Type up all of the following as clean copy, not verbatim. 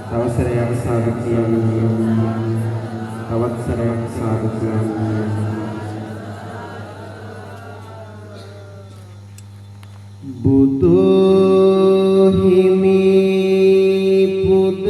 තවසරයක් සාදු කියන්නේ තවත් සරයක් සාදු කියන්නේ බුදු හිමි පුද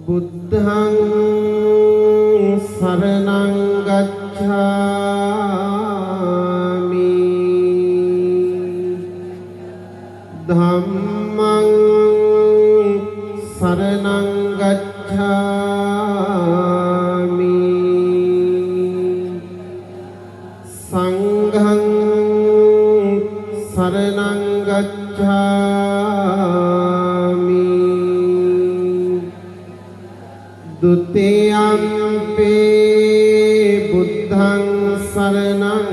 बुद्धं शरणं गच्छामि धम्मं शरणं गच्छामि संघं शरणं गच्छामि द्वितीयम्पि बुद्धं शरणं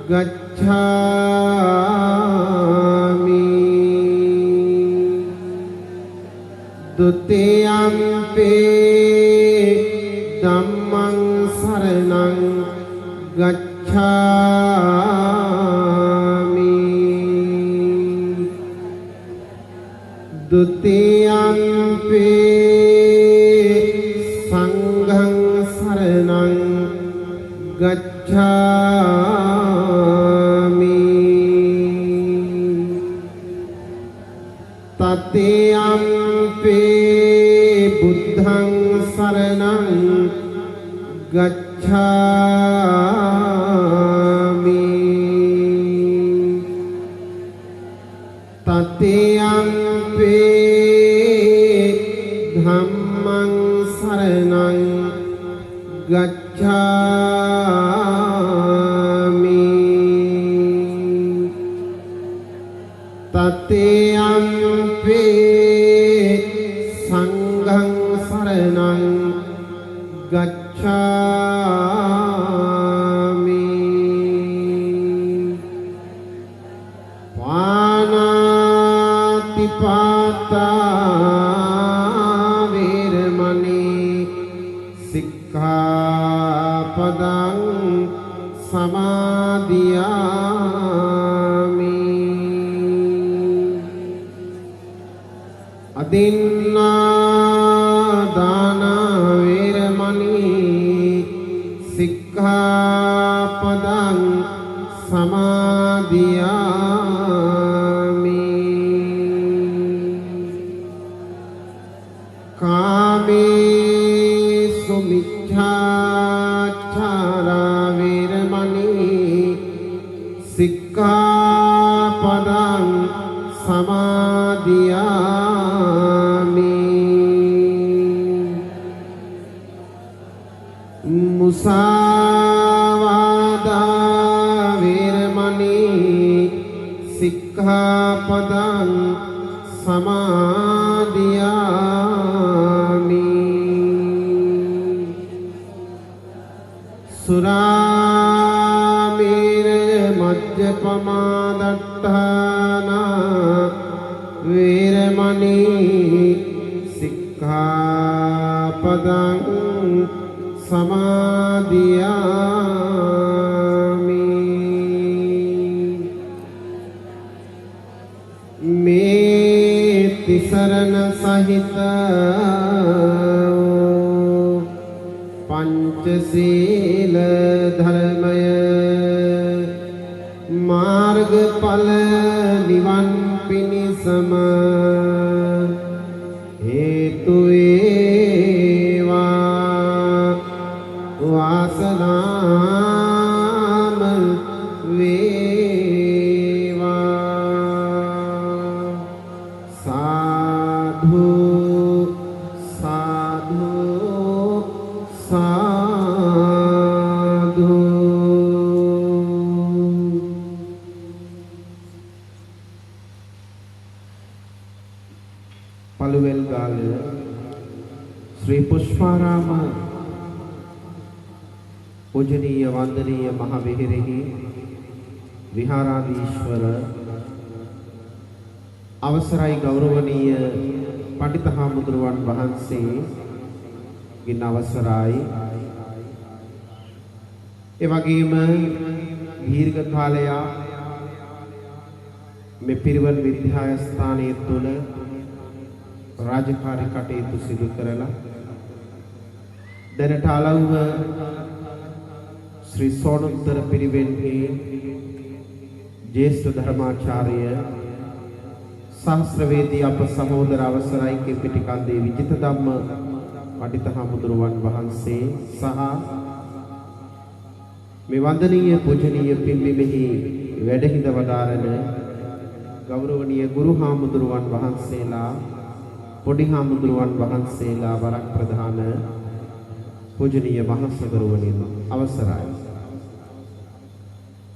गच्छामि द्वितीयम्पि धम्मं शरणं गच्छामि द्वितीयम्पि संघं शरणं गच्छामि तृतीयम्पि बुद्धं शरणं गच्छामि तृतीयम्पि धम्मं शरणं गच्छामि तृतीयम्पि संघं शरणं गच्छामि पानातिपाता सिक्खापदं समा අදින්නා දාන වේරමණී සික්ඛාපදං සමාදියාමි කාමේසු මිච්ඡාචාරා වේරමණී සික්ඛාපදං සමාදියාමි මුසාවාදා වේරමණී සික්ඛාපදං සමාදියාමි සුරාමේරය මජ්ජපමා දට්ඨානා වේරමණී සික්ඛාපදං සමාදියාමි මේ තිසරණ සහිත පංචශීල ධර්මය මාර්ගඵල නිවන් පිණිසම හේතු වේවා වාසනාම වේවා සාධු සාධු සාධු පළුවෙල් ගාල ශ්‍රී පුෂ්පාරාම පූජනීය වන්දනීය මහ විහෙරෙහි විහාරාධීශ්වර අවසරයි ගෞරවනීය පඬිත හාමුදුරුවන් වහන්සේ ගින් අවසරයි ඒ වගේම දීර්ඝ කාලයක් මේ පිරිවන් විද්‍යාස්ථානයේ තුල රාජකාරී කටයුතු සිදු කරලා දැනට අලව්ව ශ්‍රී සෝනුත්තර පිරිවෙන්හි ජ්‍යෙෂ්ඨ ධර්මාචාර්ය ශාස්ත්‍රවේදී අප සහෝදර අවසරයි කිපිටිකන්දේ විජිත ධම්ම පඬිත හාමුදුරුවන් වහන්සේ සහ මේ වන්දනීය පූජනීය පින්බිමෙහි වැඩහිඳ වදාරන ගෞරවනීය ගුරු හාමුදුරුවන් වහන්සේලා පොඩි හාමුදුරුවන් වහන්සේලා වරක් ප්‍රධාන පූජනීය මහසගරුවනින් අවසරයි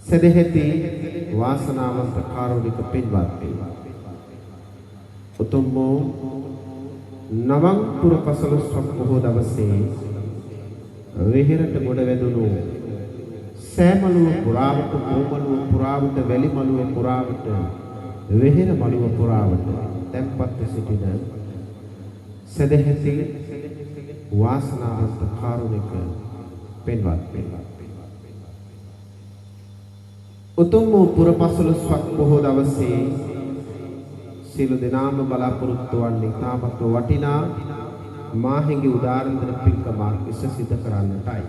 සදෙහෙති වාසනාවන්ත කාරුණික පින්වත්නි උතුම් නවම් පුර පසළොස්වක බොහෝ දවසේ වෙහෙරට ගොඩ වැදුණු සෑමලුව පුරාවට කොමලුව පුරාවට වැලි මලුව පුරාවට වෙහෙර මලුව පුරාවට තැන්පත් සිටින සදෙහෙති වාසනාවන්ත කාරුණික පින්වත්නි උතුම් පුරපසළොස්වක බොහෝ දවසේ සියලු දෙනාම බලාපොරොත්තු වන්නේ තාමත් වටිනා මාහිඟි උදාාරන්තර පින්කමක් සිදු කරන්නටයි.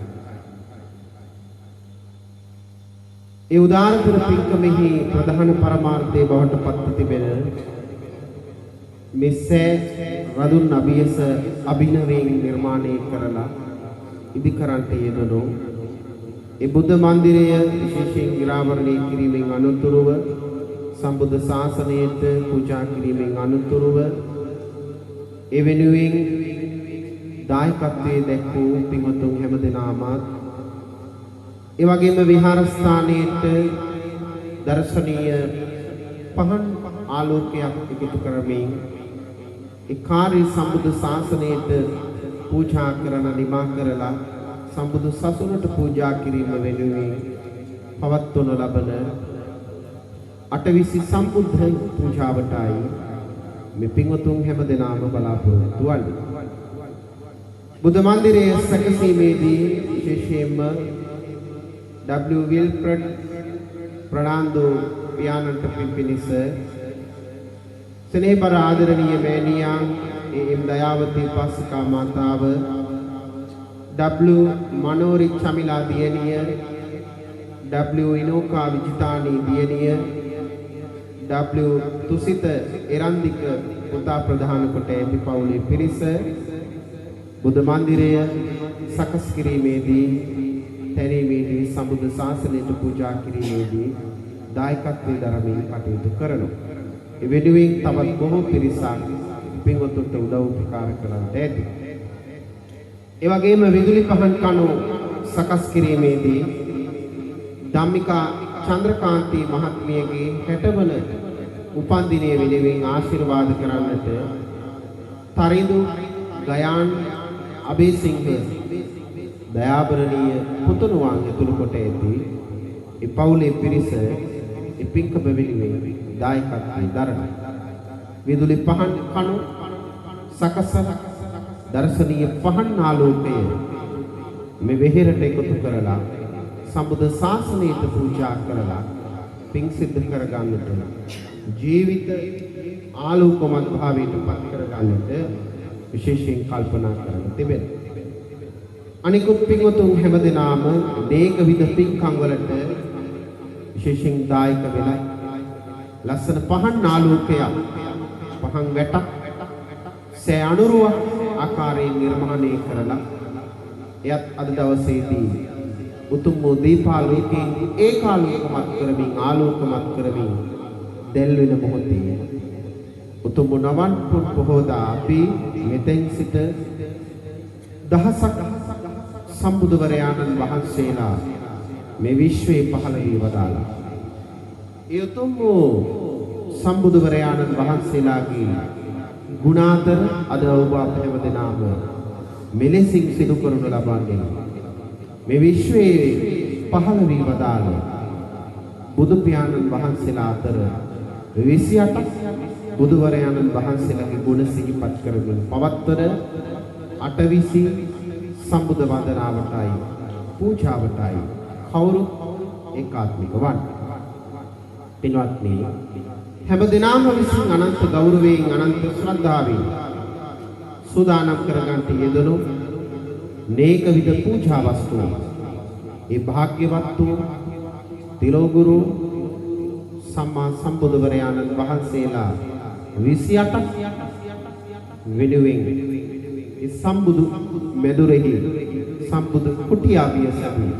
ඒ උදාාරන්තර පින්කමෙහි ප්‍රධාන පරමාර්ථය බවට පත් තිබෙන මෙසේ රදුන් අභියස අභිනවයෙන් නිර්මාණය කරලා ඉදිකරන්ට යෙදුණු ඒ බුද්ධ මන්දිරය විශේෂයෙන් ගිරාවරණය කිරීමෙන් අනතුරුව සම්බුද්ධ ශාසනයට පූජා කිරීමෙන් අනතුරුව ඒ වෙනුවෙන් දායකත්වයේ දැක්වූ පින්වතුන් හැමදෙනාම ඒ වගේම විහාරස්ථානයේට දර්ශනීය පහන් ආලෝකයක් එකතු කරමින් ඒ කාර්ය සම්බුද්ධ ශාසනයට පූජා කරන නිමා කරලා සම්බුදු සසුනට පූජා කිරීම වෙනුවෙන් පවත්වනු ලබන අටවිසි සම්බුද්ධ පූජාවටයි මේ පින්වතුන් හැමදෙනාම බලාපොරොත්තු වන්නේ. බුද්ධ මන්දිරයේ සැකසීමේදී විශේෂයෙන්ම W. Wilfred ප්‍රනාන්දු පියාණන්ට පිම්පිනිස ස්නේහබර ආදරණීය මෑණියන් එම් දයාවතී පාසිකා මාතාව W මනෝරි චමිලා දියණිය W ඉනෝකා විජිතානී දියණිය W තුසිත එරන්දික පුතා ප්‍රධාන කොට ඇති පවුලේ පිරිස බුද්ධ මන්දිරය සකස් කිරීමේදී තැනීමේදී සම්බුද්ධ ශාසනයට පූජා කිරීමේදී දායකත්වයේ දරමින් කටයුතු කරනවා. ඒ වෙනුවෙන් තවත් බොහෝ පිරිසක් පින්වතුන්ට උදව් උපකාර කරන්නට ඇති. ඒ වගේම විදුලි පහන් කණු සකස් කිරීමේදී ධම්මිකා චන්ද්‍රකාන්ති මහත්මියගේ 60 වන උපන්දිනය වෙනුවෙන් ආශිර්වාද කරන්නට තරිඳු ගයාන් අබේසිංහ දයාබරණීය පුතුණුවන් ඇතුළු කොට ඇති ඒ පවුලේ පිරිස ඒ පින්කම වෙනුවෙන් දායකත්වයේ දරනවා. විදුලි පහන් කණු සකස දර්ශනීය පහන් ආලෝකය මේ වෙහෙරට එකතු කරලා සම්බුද්ධ ශාසනයට පූජා කරලා පින් සිද්ධ කරගන්නට ජීවිත ආලෝකමත් භාවයට පත් කරගන්නට විශේෂයෙන් කල්පනා කරලා තිබෙනවා. අනිකුත් පින්වතුන් හැමදෙනාම දේක විද පින්කම් වලට විශේෂයෙන් දායක වෙලා ලස්සන පහන් ආලෝකයක් පහන් වැටක් සෑ අනුරුව ආකාරයෙන් නිර්මාණය කරලා එයත් අද දවසේදී උතුම් වූ දීපාලෝකයෙන් ඒකාලෝකමත් කරමින් ආලෝකමත් කරමින් දැල්වෙන මොහොතේ උතුම් නවන් පුන් පොහෝදා අපි මෙතෙන් සිට දහසක් සම්බුදුවරයාණන් වහන්සේලා මේ විශ්වයේ පහළ වී වදාළා. ඒ උතුම් වූ සම්බුදුවරයාණන් වහන්සේලාගේ ගුණාතර අද ඔබ අප හැමදෙනාම මෙලෙසින් සිදු කරනු ලබන්නේ මේ විශ්වයේ පහළ වී වදාළ බුදු පියාණන් වහන්සේලා අතර 28 බුදුවරයාණන් වහන්සේලාගේ ගුණ සිහිපත් කරමින් පවත්වන අටවිසි සම්බුද්ධ වන්දනාවටයි පූජාවටයි කවුරුත් ඒකාත්මික වන්න. පින්වත්නි හැමදෙනාම විසින් අනන්ත ගෞරවයෙන් අනන්ත ශ්‍රද්ධාවෙන් සූදානම් කරගන්නට යෙදුණු නේක විද පූජා වස්තු ඒ භාග්‍යවත් වූ තිලෝගුරු සම්මා සම්බුදුවරයාණන් වහන්සේලා 28 වෙනුවෙන් ඒ සම්බුදු මෙදුරෙහි සම්බුදු කුටියාවිය සැපී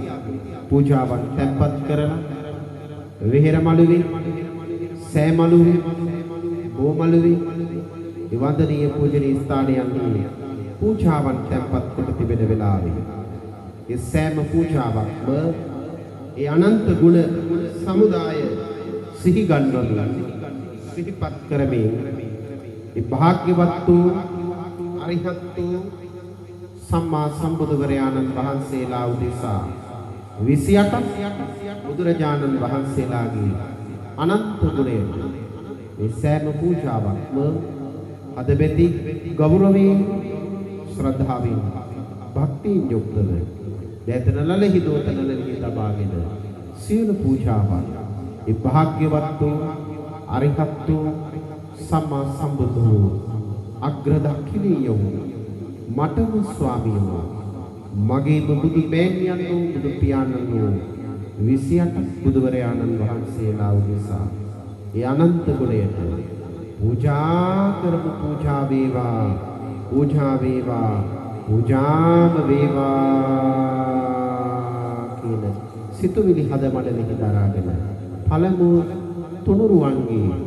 පූජාවන් තැන්පත් කරලා විහෙර මළුවේ සෑ මළුවේ බෝ මළුවේ ඒ වන්දනීය පූජනීය ස්ථානයන්හි පූජාවන් තැන්පත් කොට තිබෙන වෙලාවේ ඒ සෑම පූජාවක්ම ඒ අනන්ත ගුණ සමුදාය සිහි ගන්වමින් සිහිපත් කරමින් ඒ භාග්‍යවත් වූ අරිහත් වූ සම්මා සම්බුදුවරයාණන් වහන්සේලා උදෙසා 28 බුදුරජාණන් වහන්සේලාගේ අනන්ත ගුණය මේ සෑම පූජාවක්ම අද මෙති ගෞරවයෙන් ශ්‍රද්ධාවෙන් භක්තියෙන් යුක්තව දේතන ලලෙහි දෝතන ලලෙහි තබාගෙන සියලු පූජාවන් ඒ භාග්‍යවත් වූ අරිහත් වූ සම්මා සම්බුදු වූ අග්‍ර දක්ඛිනීය වූ මටම ස්වාමීන් මගේම බුදු මෑණියන් වූ බුදු පියාණන් වූ 28 බුදුවරයාණන් වහන්සේලා උදෙසා ඒ අනන්ත ගුණයට පූජා කරමු. පූජා වේවා, පූජා වේවා, පූජාම වේවා කියන සිතුවිලි හදමඩලෙහි දරාගෙන පළමු තුනුරුවන්ගේ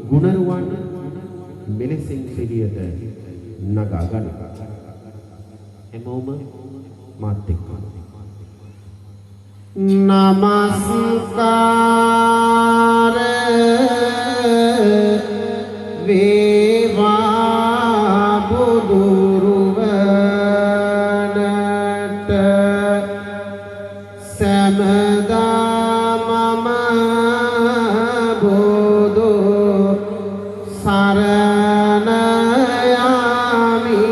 ගුණරුවන් මෙලෙසින් සිටියට නගා ගන්න. එමෝම මාත් එක්ක නමස්කාර වේවා බුදුරුවනට සමදා මම බුදු සරණ යමි.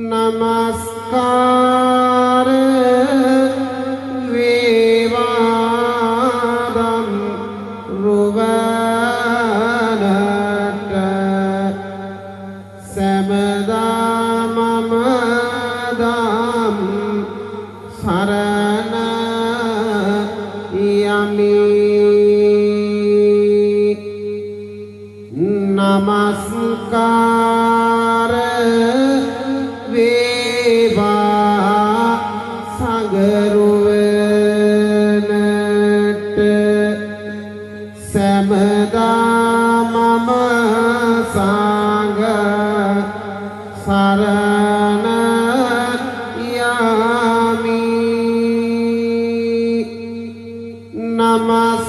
නමස්කාර සරණ යමි නමස්කාර වේවා සගරුවනට සෑමදා මම සංඝ සරණ යමි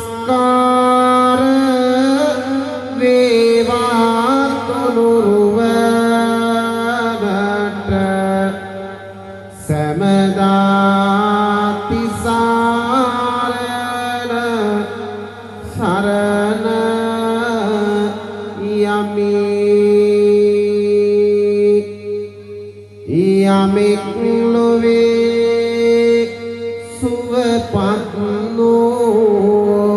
නමස්කාර වේවා තුනුරුවනට සෑමදා තිසරණ සරණ යමි යමෙක් ලොවේ සුවපත්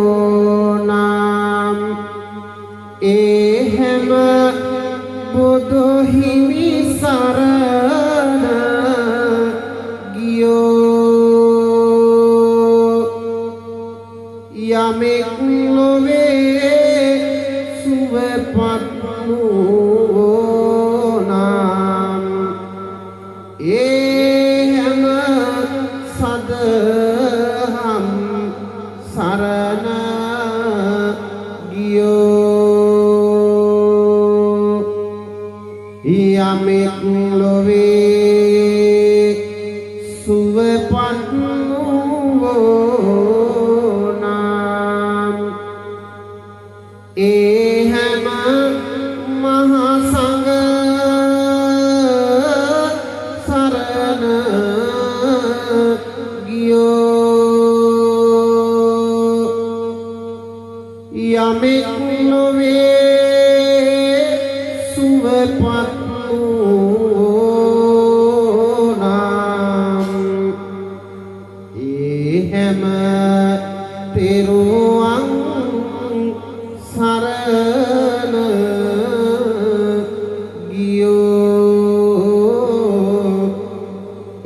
නොනම් ඒ හැම බුදු හිමි සරණ ගියෝ යමෙක් ලොවේ සුවපත් නොනම් ඒ හැම සදහම් සරණ ගියෝ යමෙක් ලොවේ සුවපත් නොනම් ඒ හැම මහා සංඝ සරණ ගියෝ යමෙක් ලොවේ සුවපත් නොනම් ඒ හැම තෙරුවන් සරණ ගියෝ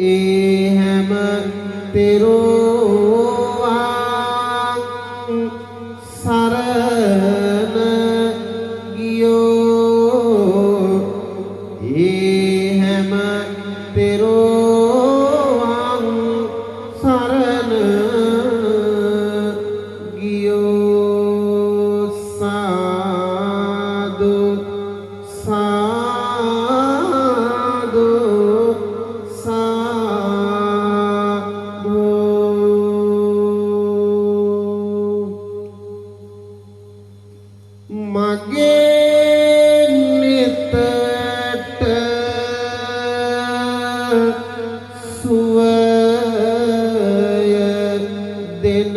ඒ හැම තෙරුවන් සරණ ගියෝ ඒ හැම තෙරුවන් සරණ ගියෝ සාදු සාදු සාදු මගේ නිතට සුවය දෙන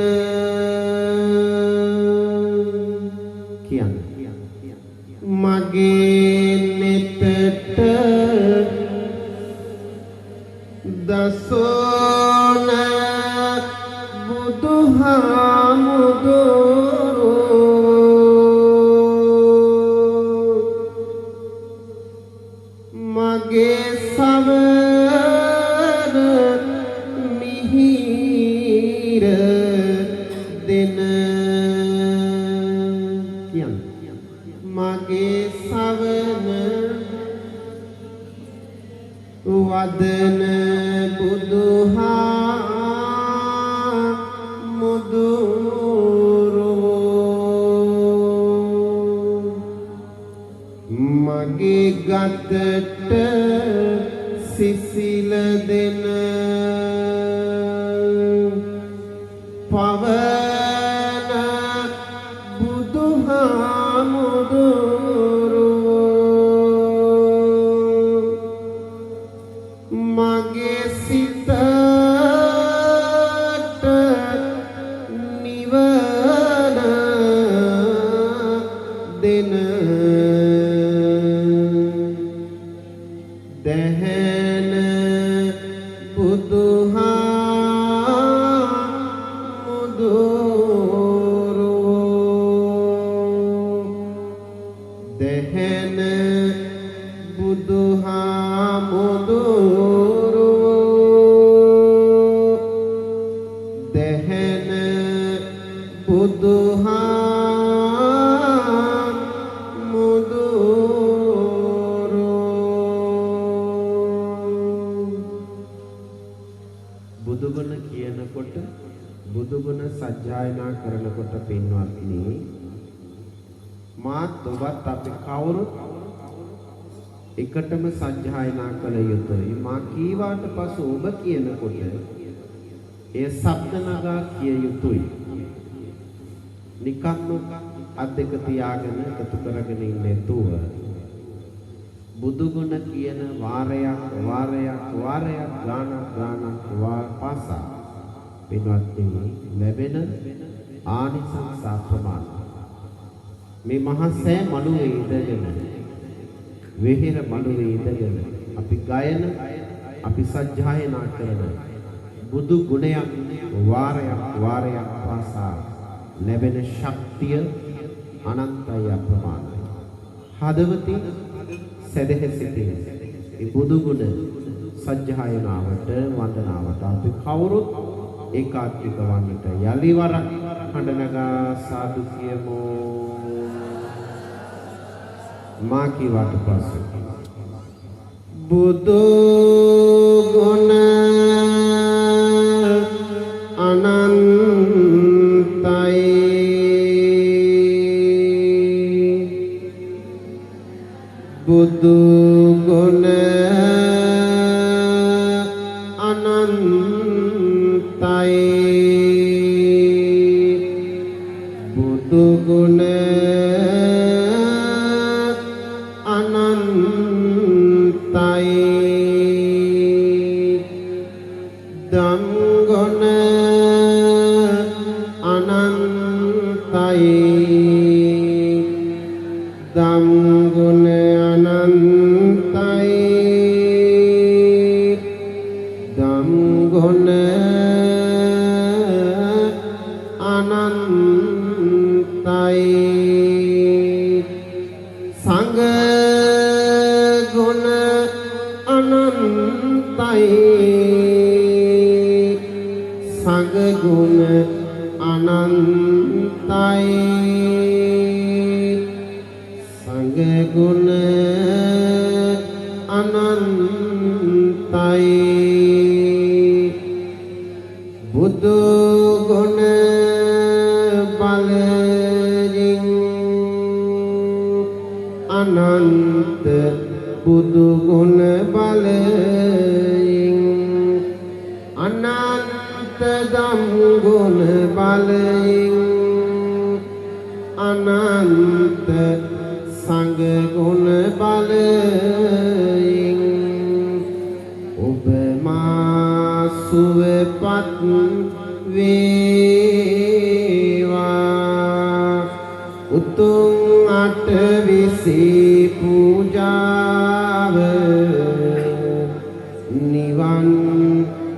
කියන්නේ මගේ නිතට දසෝන බුදුහාමුදුරුවෝ මගේ සවන මිහිර දෙන කියන්නේ මගේ සවන වදන බුදුහාමුදුරුවෝ මගේ ගතට සිසිල දෙන පවන බුදුහාමුදුරුවෝ මගේ සිත බුදුගුණ කියනකොට බුදුගුණ සජ්ජායනා කරනකොට පින්වත්නි මාත් ඔබත් අපි කවුරුත් එකටම සජ්ජායනා කළ යුතුයි. මා කීවාට පසු ඔබ කියනකොට ඒ ශබ්ද නගා කිය යුතුයි. නිකම්ම අත් දෙක තියාගෙන එකතු කරගෙන ඉන්නේ නැතුව බුදුගුණ කියන වාරයක් ගානක් පාසා පින්වත්නි ලැබෙන ආනිසංස අප්‍රමාණ. මේ මහා සෑ මළුවේ ඉඳගෙන වෙහෙර මළුවේ ඉඳගෙන අපි ගයන අපි සජ්ජායනා කරන බුදු ගුණයක් වාරයක් පාසා ලැබෙන ශක්තිය අනන්තයි අප්‍රමාණයි. හදවතින් සදහසිතින් මේ බුදු ගුණ සජ්ජායනාවට වන්දනාවට අපි කවුරුත් ඒකාත්මික වන්නට යලි වරක් හඬ නගා සාදු කියමු. මා කීවාට පසු බුදු ගුණ අනන්තයි බුදු ගුණ අනන්තයි බුදු ගුණ අනන්තයි ධම් ගුණ අනන්තයි ධම් ගුණ අනන්තයි ධම් ගුණ අනන්තයි සංඝ ගුණ අනන්තයි සංඝ ගුණ අනන්තයි සංඝ ගුණ අනන්තයි බුදු ගුණ බලයෙන් අනන්ත බුදු ගුණ බලයෙන් අනන්ත ධම් ගුණ බලයෙන් අනන්ත සංඝ ගුණ බලයෙන් ඔබ මා සුවපත් වේවා උතුම් අටවිසි පූජාව නිවන්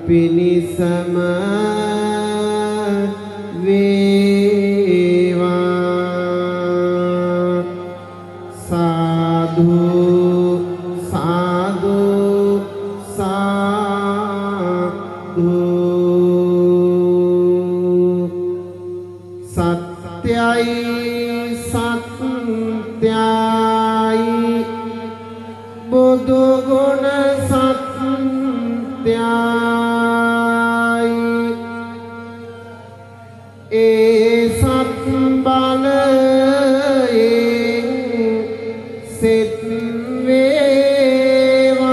පිණිසම වේවා සාදු සාදු සාදු සත්‍යයි සත්‍යයි බුදු ගුණ සත්‍යයි ඒ සත් බලයෙන් සිත වේවා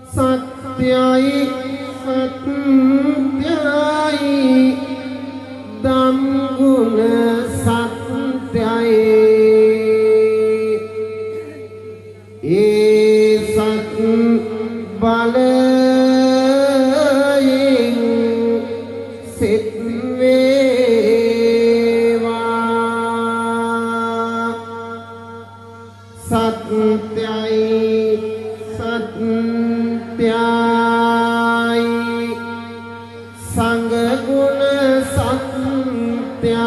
සත්‍යයි සත්‍යයි ධම් ගුණ සත්‍යයි ඒ සත් බලයෙන් සිත වේවා සත්‍යයි සත්‍යයි සංඝ ගුණ සත්‍යයි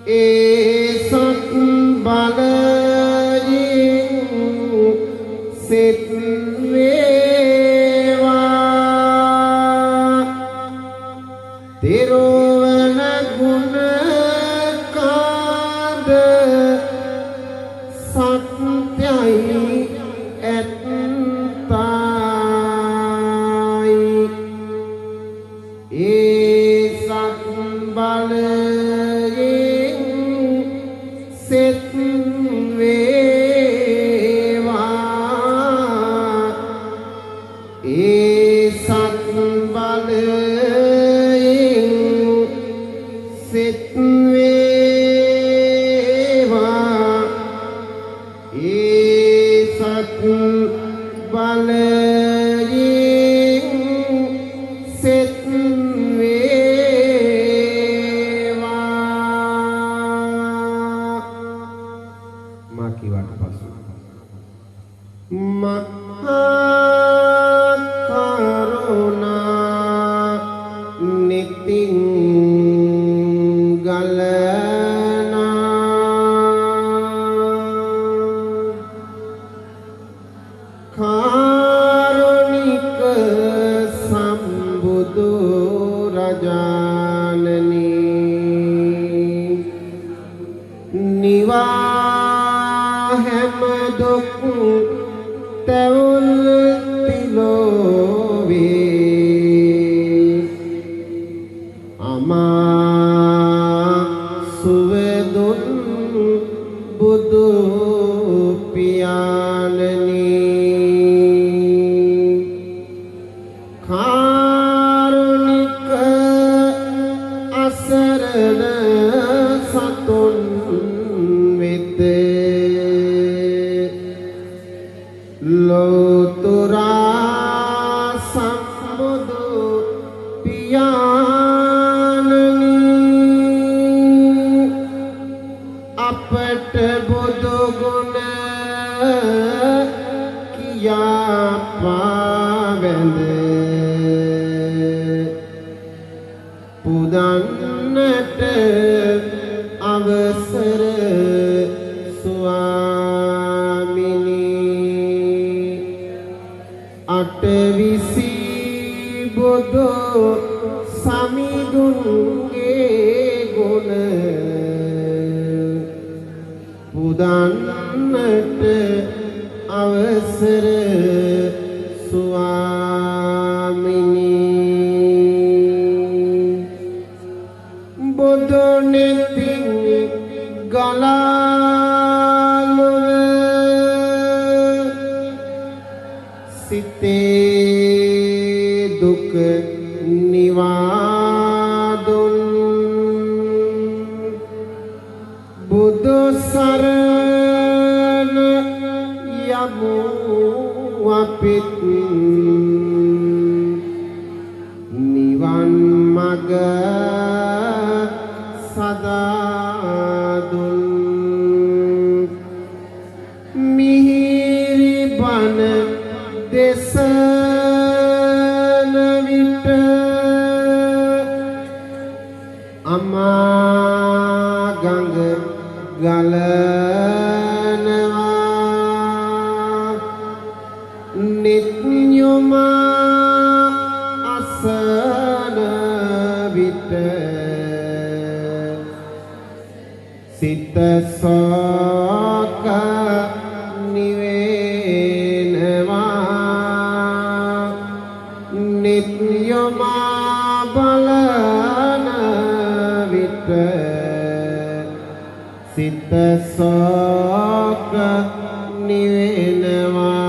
ඒ සත් බලයෙන් සිත වේවා බලයෙන් සෙත් වේවා මා කිවට පසු මහා කරුණා නිතින් ගලනා කාරුණික සම්බුදු රජාණනි නිවා හැම දුක් තැවුල් තිලෝවේ අමා සුවදුන් බුදු පියාණනි කාරුණික අසරණ සතුන් වෙත ලෝතුරා සම්බුදු පියාණනි අපට බුදු ගුණ කියා පාවැඳ පුදන්නට අවසර ස්වාමිනී අටවිසි බුදු සමිඳුන්ගේ ගුණ පුදන්නට අවසර ස්වාමිනී බුදු නෙතින් ගලාලුව සිතේ දුක නිවාදුන් බුදු සරණ යමු අපිත් නිවන් මඟ සදා දුන් මිහිරි බණ දෙසන විට අමා ගඟ ගලනවා නිත්‍යමා අසන විට සිත සෝක නිවෙනවා නිත්‍යමා බලන විට සිත සෝක නිවෙනවා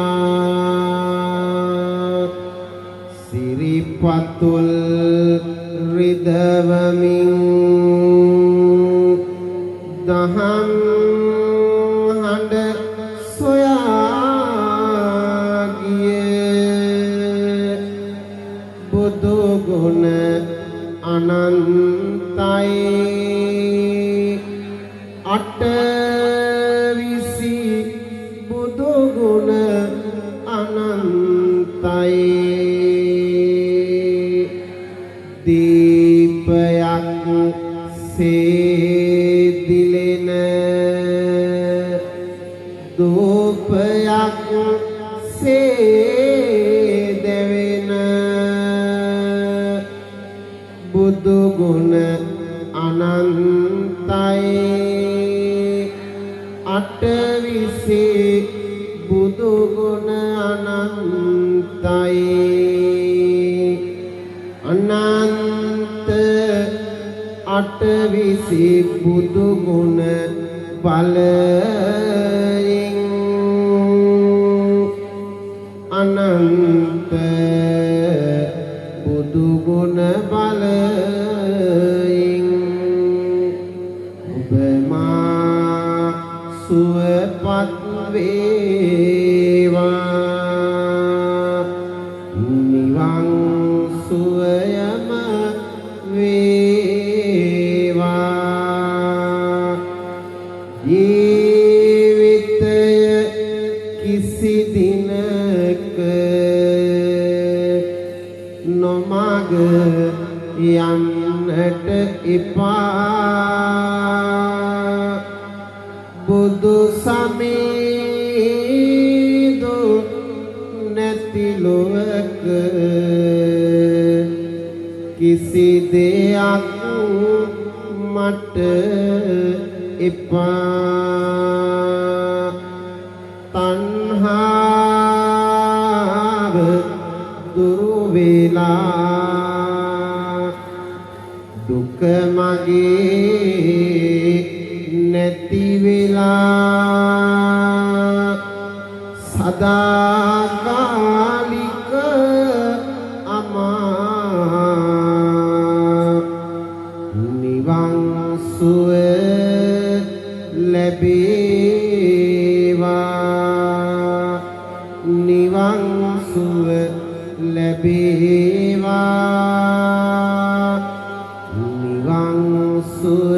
සිරිපතුල් රිදවමින් දහම් හඬ සොයා ගියේ බුදු ගුණ අනන්තයි අටවිසි බුදු ගුණ අනන්තයි දීපයක් සේදිලෙන දූපයක් සේදෙවෙන බුදු ගුණ අනන්තයි අටවිසි බුදු ගුණ අනන්තයි අනන්ත අටවිසි බුදු ගුණ බලයෙන් අනන්ත බුදු ගුණ බලයෙන් ඔබ මා සුවපත් වේවා කිසි දිනක නොමග යන්නට එපා බුදු සමීදු නැති ලොවක කිසි දෙයක් මට එපා තණ්හාව දුරු වෙලා දුක මගේ නැති වෙලා සදාකාලික අමා නිවන් සුව ලැබේවා නිවන් සුව ලැබේවා නිවන් සුව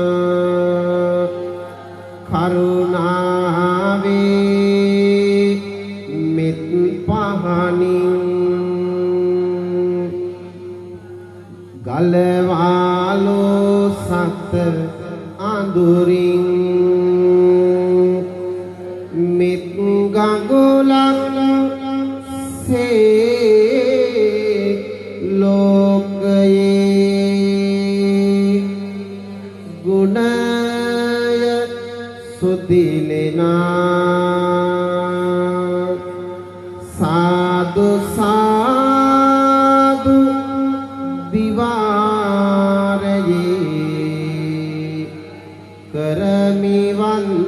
ලැබේවා කරුණාවේ මෙත් පහනින් ගලවාලෝ සත අඳුරින් මෙත් ගඟුලක් සේ ලෝකයේ ගුණය සුදිලෙනා සාදු සාදු දිවාරයේ කරමි වන්දනා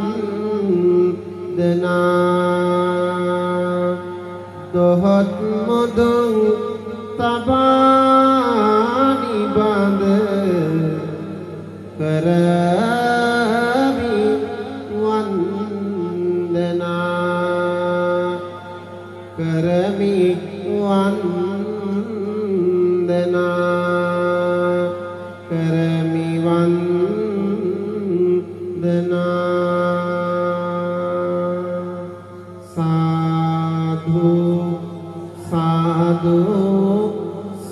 දොහොත් මුදුන් තබා නිබඳ කරමි වන්දනා කරමි වන්දනා කරමි වන්දනා සාදු සාදු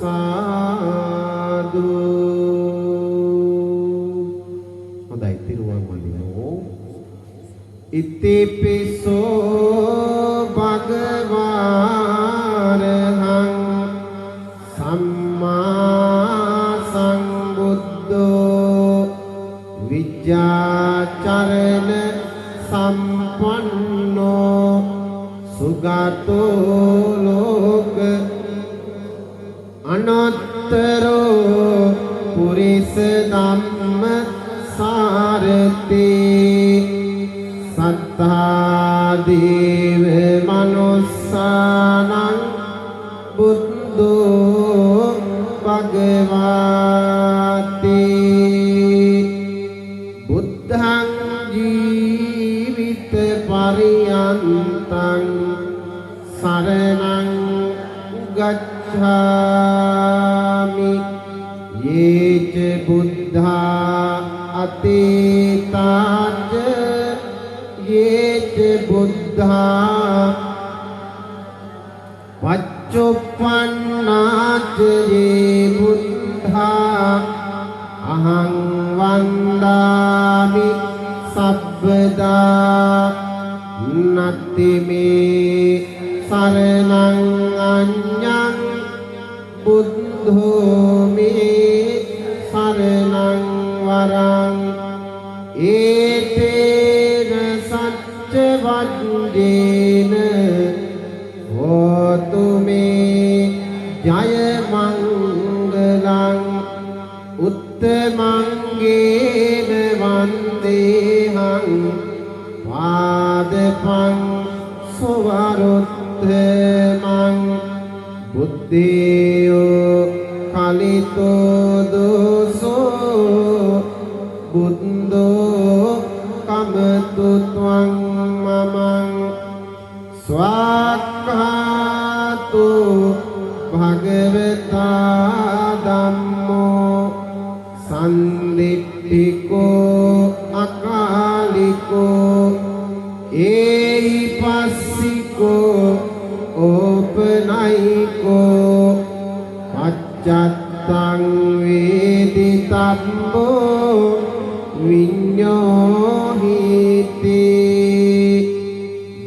සාදු හොඳයි තිරුවන් වඳිනවා ඉතිපිසෝ භගවාරහං සම්මා සම්බුද්ධෝ විජ්ජාචරණ සම්පන්නෝ සුගතෝ ලෝක අනුත්තරෝ පුරිස ධම්ම සාරතේ සත්තා දේව මනුස්සානං බුද්ධෝ භගවාති බුද්ධං ජීවිත පරියන්තං සරණං ගච්ඡාමි යේච බුද්ධා අතීතාච යේච බුද්ධා පච්චුප්පන්නාච යේ බුද්ධා අහං වන්දාමි සබ්බදා නත්ති මේ සරණං අඤ්ඤං බුද්ධෝ මේ සරණං වරං ඒතේන සච්ච වජ්ජේන හෝතු මේ ජය මංගලං උත්තමංගේන වන්දේහං පාදපං සුවරුත්තමං බුද්ධියෝ කලිතෝ දෝසෝ බුද්ධෝ කමතු ත්වං මමං ස්වාක්ඛාතු භගවතා ධම්මෝ සම්දිට්ඨිකෝ හීති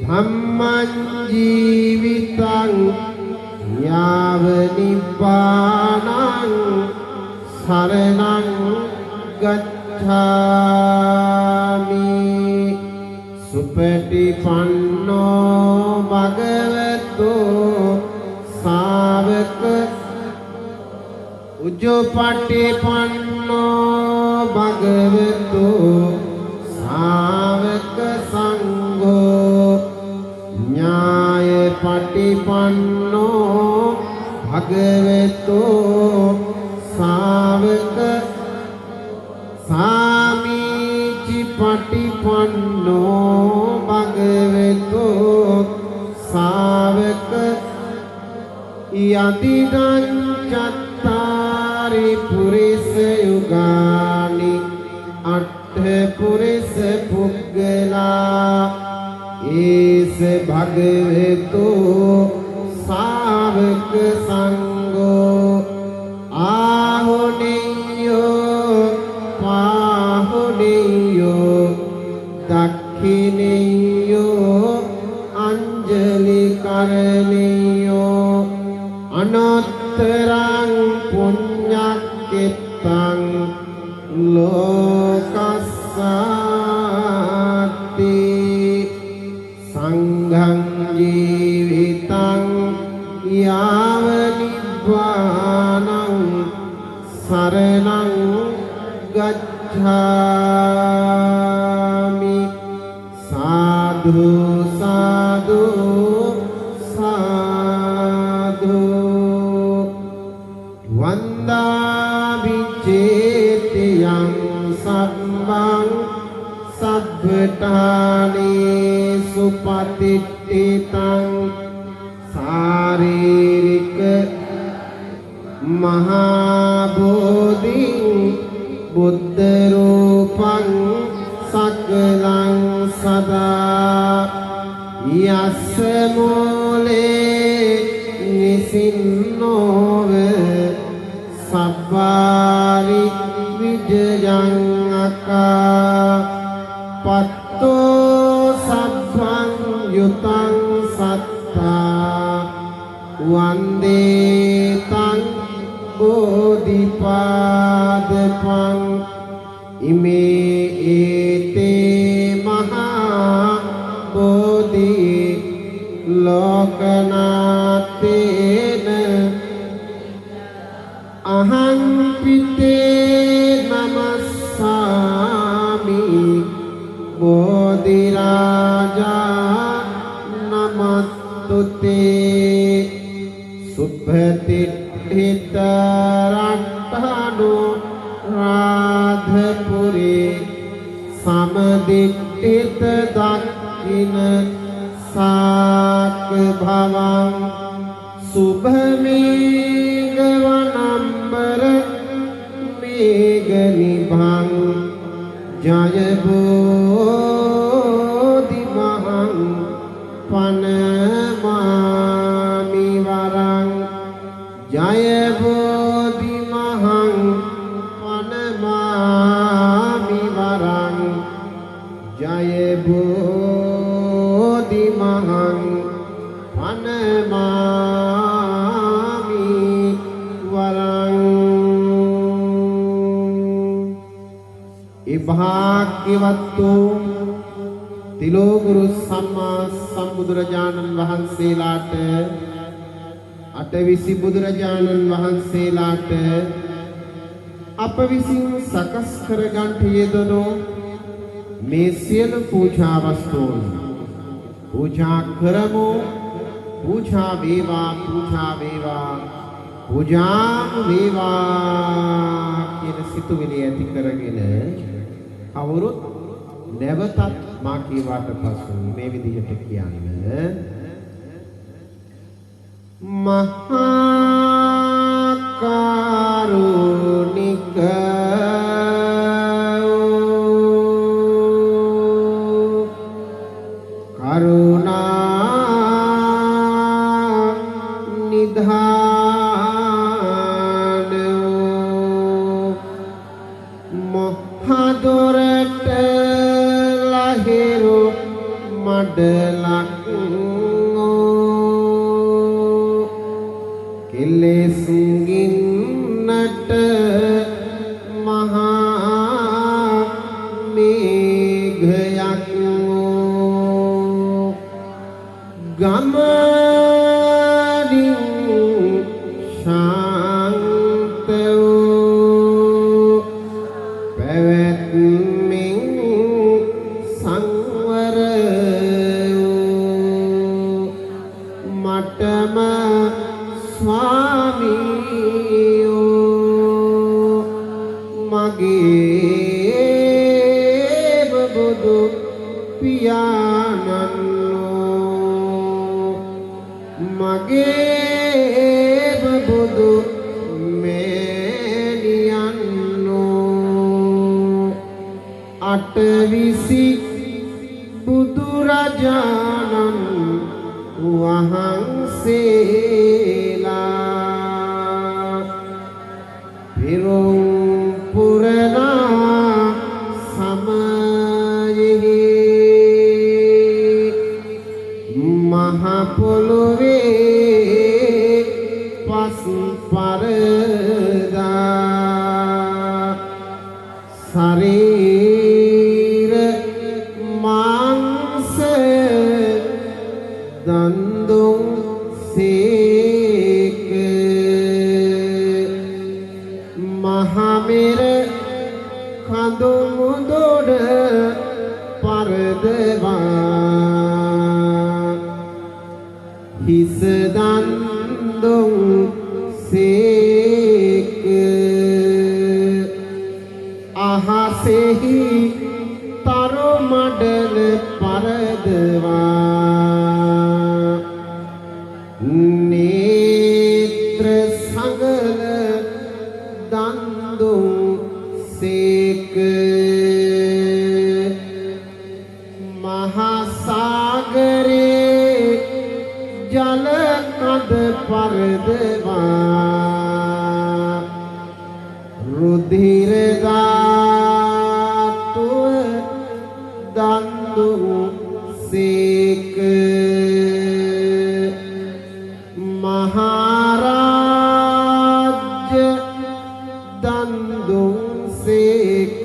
ධම්මං ජීවිතං යාව නිබ්බානං සරණං ගච්ඡාමි සුපටිපන්නෝ භගවතු සාවක උජ්ජපටිපන්නෝ භගවතු සාවක සංඝෝ ඥාය පටිපන්නෝ භගවතු සාවක සාමීචි පටිපන්නෝ භගවතු සාවක යදිදං චත්තාරි පුරිස යුගානි අට්ඨ පුරිස පුග්ගලා ඒස භගවතු සාවක සංඝෝ ආහුනියෝ පාහුනියෝ දක්ඛිනියෝ අංජලි කරණියෝ අනත්තරං පුඤ්ඤක්ඛිතං ලෝකස්සාති සංඝං ජීවිතං යාව නිබ්බානං සරණං ගච්ඡාමි සාදු සාදු සාදු වන්දාමි චේතියං සම්බං සබ්බඨානේ සුපතිට්ඨිතං ශාරීරික මහා බෝධි බුද්ධ රූපං සකලං සදා යස්ස මූලේ නිසින්නෝව සබ්බාරි විජයං අකා පත්තෝ සබ්බං යුතං සත්තා වන්දේ තං බෝධිපාදපං ඉමේ ඒතේ මහා බෝධි ලෝකනාතේන අහං පිතේ නමස්සාමි බෝධි රාජා නමස්තුතේ සුභතිට්ඨිත රට්ඨනු රාධපුරේ සමදිට්ඨිත දක්ඛින සාක් භවං සුභමේඝවනම්බර මේඝනිභං ජය බෝධිමහං පනමාමි වරං ජය බෝධිමහං පනමාමි වරං ජය බෝධිමහං පනමාමි වරං භාග්‍යවත්තු තිලෝගුරු සම්මා සම්බුදුරජාණන් වහන්සේලාට අටවිසි බුදුරජාණන් වහන්සේලාට අප විසින් සකස් කර ගන්නට යෙදෙනු මේ සියලු පූජා වස්තුන් පූජා කරමු. පූජා වේවා, පූජා වේවා, පූජා වේවා කියන සිතුවිලි ඇති කරගෙන අවුරුත් නැවතත් මා කීවාට පසු මේ විදිහට කියන්න. මහා කරුණික කරුණා නිධාන මහදොරට මඩලක් කෙලෙසුගින්නට මහා මේඝයක් ගමනින් ශාන්ත වූ පැවැත්මෙන් සංවර වූ මටම ස්වාමියෝ මගේ බුදු පියාණන්ෝ මගේ බුදු මෑණියන්ෝ අටවිසි බුදුරජාණන් වහන්සේලා පිරුම් පුරනා සමයෙහි මහ පොළොවේ පස් පරදා ශරීර මාංශ දන්දුම් සේක මහමෙර කඳු මුදොඩ පරදවා හිස දන්දුම් සේක අහසෙහි තරු මඩල පරදවා නේත්‍ර සගල දන්දුම් සේක මහා සාගරේ ජල කඳ පරදවා රුධිර ධාතුව දන්දුම් සේක මහරාජ්‍ය දන්දුම් සේක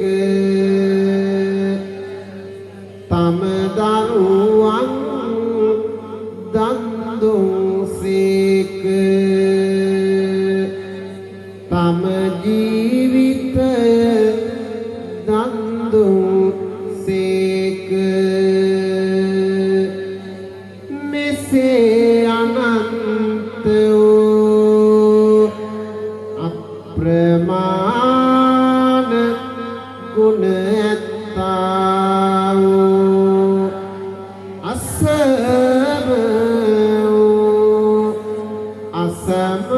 තම දරුවන් දන්දුම් සේක තම ජීවිතය දන්දුම් සේක මෙසේ අනන්ත වූ අප්‍රමාණ ගුණ ඇත්තා වූ අසම වූ අසම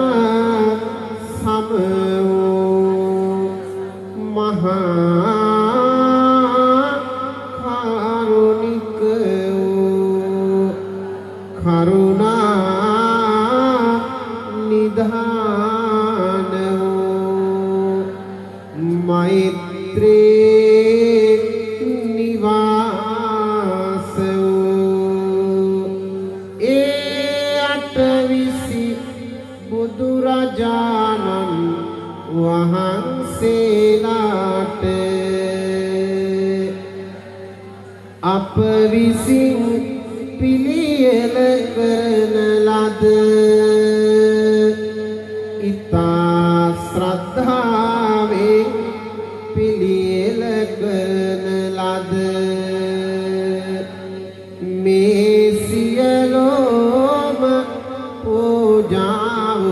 සම වූ මහා කරුණික වූ කරුණා නිධාන වූ මෛත්‍රී නිවාස වූ ඒ අටවිසි බුදුරජාණන් වහන්සේලාට අප විසින් පිළියෙල කරන ලද ඉතා ශ්‍රද්ධාවෙන් පිළියෙල කරන ලද මේ සියලෝම පූජාව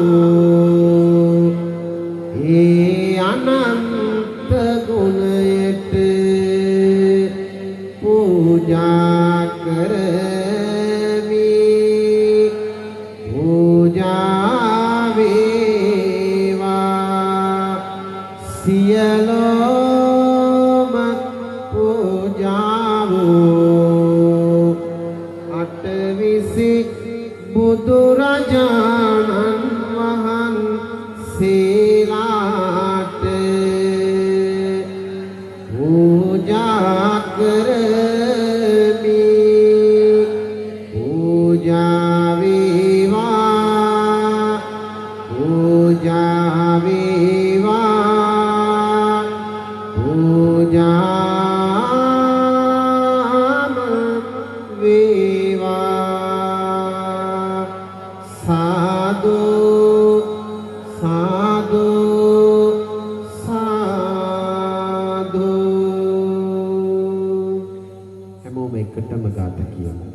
ඒ අනන්ත ගුණයට පූජා කරමි පූජා වේවා සියලෝම පූජාව අටවිසි බුදුරජාණන් වහන්සේලාට පූජා කරමි එකටම ගාත කියමු.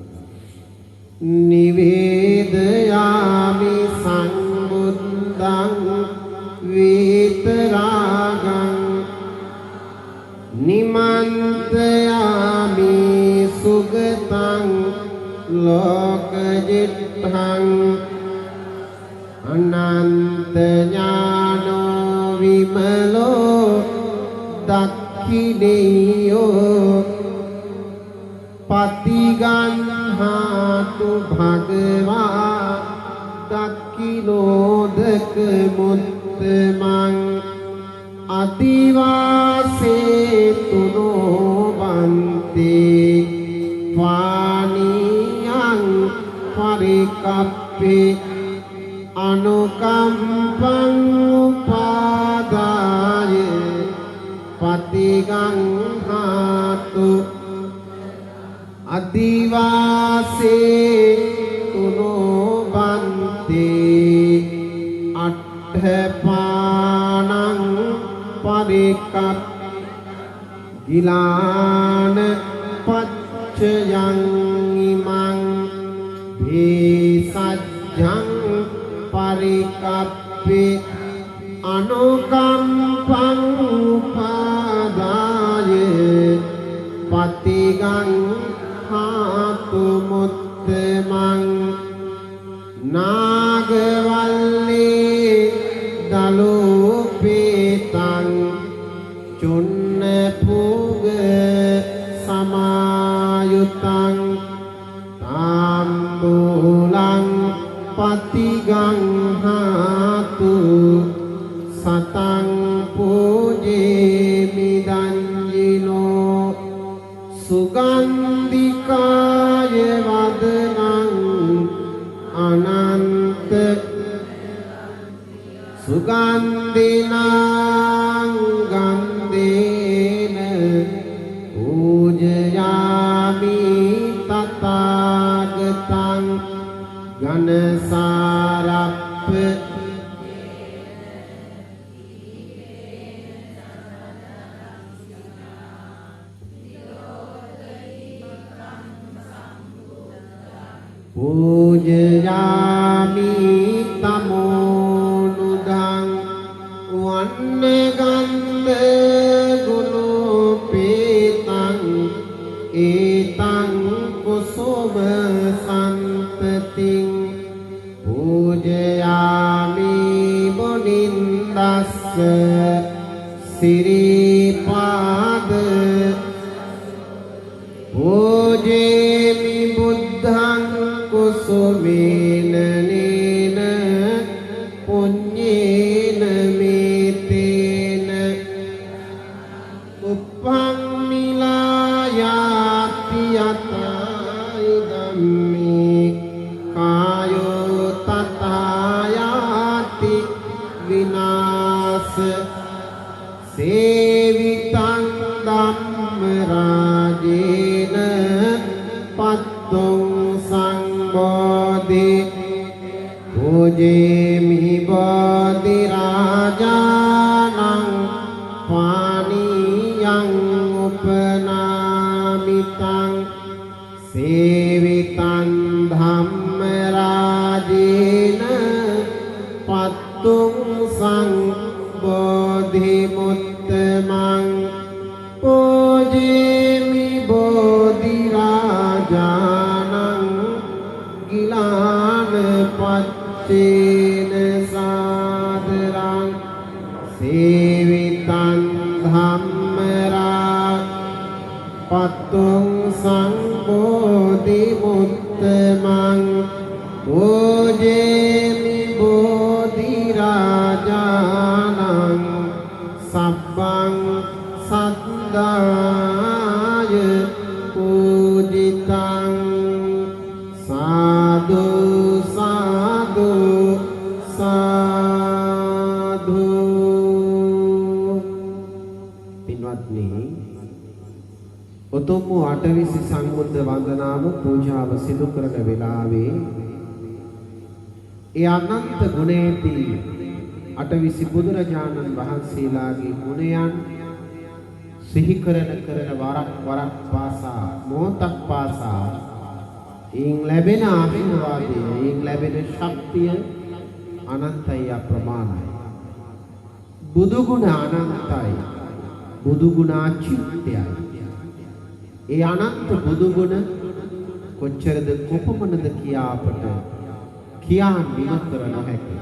නිවේදයාමි සංබුද්ධං වේතරාගං නිමන්තයාමි සුගතං ලෝකජිත්තං අනන්ත ඥානෝ විමලෝ දක්ඛිනේයෝ පතිගන්හාතු භගවා දක්ඛිනෝදක මුත්තමං අදිවාසේතුනෝ වන්තේ පානියං පරිකප්පේ අනුකම්පං උපාදාය පතිගන්හාතු අදිවාසේතුනෝ වන්තේ අට්ඨපානං පරිකප්ප ගිලාන පච්චයං ඉමං භේසජ්ජං පරිකප්පේ අනුකම්පං උපාදාය පතිගන්හාතු මුත්තමං නාගවල්ලේ දලෝපේතං චුන්න පුග සමායුතං තාම්බූලං පතිගන්හාතු සතං පූජේමි දංජිනෝ සුගන්ධිකාය වදනං අනන්ත සුගන්ධිනං ගන්ධේන පූජයාමි තථාගතං ඝනසාරප්ප පූජයාමි තමෝනුදං වන්නගන්ධ ගුණෝපේතං ඒතං කුසුම සම්පතිං පූජයාමි මුනින්දස්ස සිරිපාද පූජේමි බුද්ධං කුසුමේන නේන පුඤ්ඤේන මේතේන උප්පං මිලායාති යතයි ධම්මේ කායෝ තථායාති විනාශ සේවිතං ධම්ම රාජේන පත්තං සංබෝධි පූජේමි බෝධි රාජානං පානියං උපනාමිතං සේවිතං ධම්ම රාජේන පත්තුං සංබෝධි මුත්තමං පූජේමි බෝධි රාජානං ගිලාන පච්චේන සාදරං සේවිතං ධම්ම පත්තුං සංබෝධි මුත්තමං පූජේමි බෝධි රාජානං සබ්බං සද්දාය පූජිතං සාදු සාදු සාදු. පින්වත්නි, උතුම් වූ අටවිසි සංබුද්ධ වන්දනාව පූජාව සිදු කරන වෙලාවේ ඒ අනන්ත ගුණේදී අටවිසි බුදුරජාණන් වහන්සේලාගේ ගුණයන් සිහි කරන වරක් පාසා මොහොතක් පාසා ඊන් ලැබෙන ආශිර්වාදය ඊන් ලැබෙන ශක්තිය අනන්තයි අප්‍රමාණයි. බුදු ගුණ අනන්තයි. බුදු ගුණ අචින්ත්‍යයි. ඒ අනන්ත බුදු ගුණ කොච්චරද කොපමණද කියා අපට කියා නිම කර නොහැකි.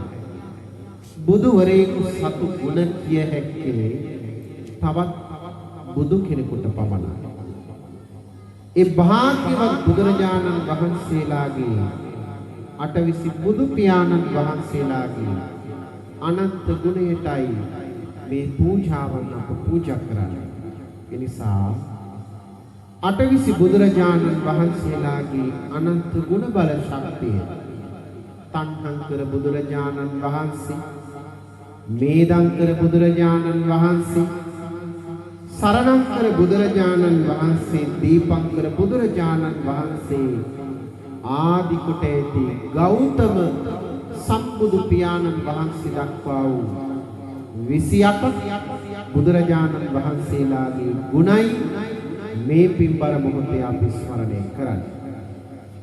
බුදුවරයෙකු සතු ගුණ කිය හැක්කේ තවත් බුදු කෙනෙකුට පමණයි. ඒ භාග්‍යවත් බුදුරජාණන් වහන්සේලාගේ අටවිසි බුදු පියාණන් වහන්සේලාගේ අනන්ත ගුණයටයි මේ පූජාවන් අප පූජා කරන්නේ. ඒ නිසා අටවිසි බුදුරජාණන් වහන්සේලාගේ අනන්ත ගුණ බල ශක්තිය තණ්හංකර බුදුරජාණන් වහන්සේ, මේදංකර බුදුරජාණන් වහන්සේ, සරණංකර බුදුරජාණන් වහන්සේ, දීපංකර බුදුරජාණන් වහන්සේ ආදි කොට ඇති ගෞතම සම්බුදු පියාණන් වහන්සේ දක්වා වූ 28 බුදුරජාණන් වහන්සේලාගේ ගුණයි මේ පින්බර මොහොතේ අපි ස්මරණය කරන්නේ.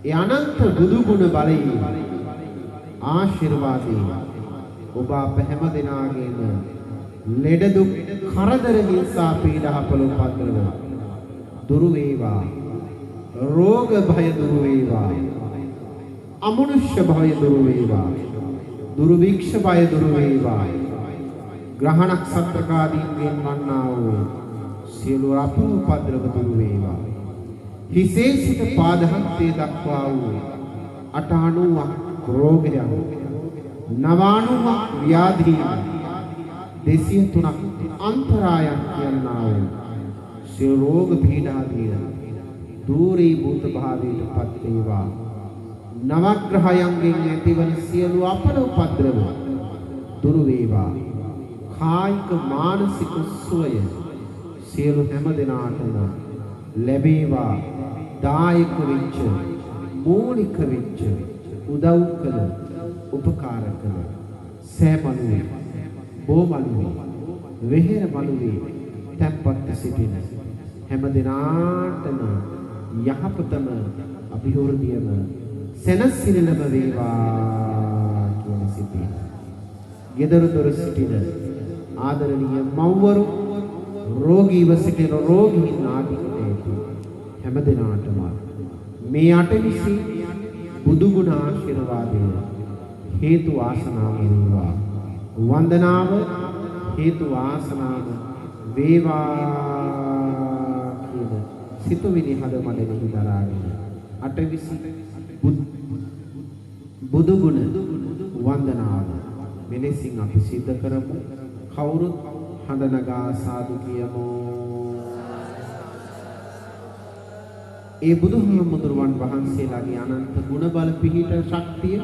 ඒ අනන්ත බුදු ගුණ බලයෙන් ආශිර්වාදයෙන් ඔබ අප හැම දිනාගේම ලෙඩ දුක් කරදර හිංසා පීඩා පළපද්‍රව දුරු වේවා. රෝග භය දුරු වේවා. අමනුෂ්‍ය භය දුරු වේවා. දුර්භික්ෂ භය දුරු වේවා. ග්‍රහණක් සත්‍රකාදීන්ගෙන් වන්නා වූ සියලු අපෝපද්‍රව දුරු වේවා. හිසේ සිට පාදහස්තේ දක්වා වූ 98 රෝගයන් 99 ව්‍යාධීන් 203ක් අන්තරායන් කියනා වූ සියලු රෝග පීඩාදීන දූරී භූත භාවයට පත් වේවා. නවග්‍රහයන්ගෙන් ඇතිවන සියලු අපෝපද්‍රව දුරු වේවා. කායික මානසික සුවය සියලු හැම දිනාටම ලැබේවා. දායක වෙච්ච මූලික වෙච්ච උදව් කළ උපකාර කළ සෑමනුවේ බෝමනුවේ වෙහෙර මනුවේ තැන්පත් සිටින හැම දිනාටම යහපතම අභිවෘද්ධියම සැනසෙල්ලම වේවා කියන සිටින ගෙදර දොර සිටින ආදරණීය මව්වරු රෝගීව සිටින රෝගීන් ආදිකට හැම දිනාටම මේ අටවිසි බුදු ගුණ ආශිර්වාදය හේතු වාසනාව වේවා. වන්දනාව හේතු වාසනාව වේවා කියන සිතුවිලි හද මඩෙහි දරාගෙන අටවිසි බුදු ගුණ වන්දනාව මෙලෙසින් අපි සිද්ධ කරමු. කවුරුත් හඬ නගා සාදු කියමු. ඒ බුදුහාමුදුරුවන් වහන්සේලාගේ අනන්ත ගුණ බල පිහිට ශක්තිය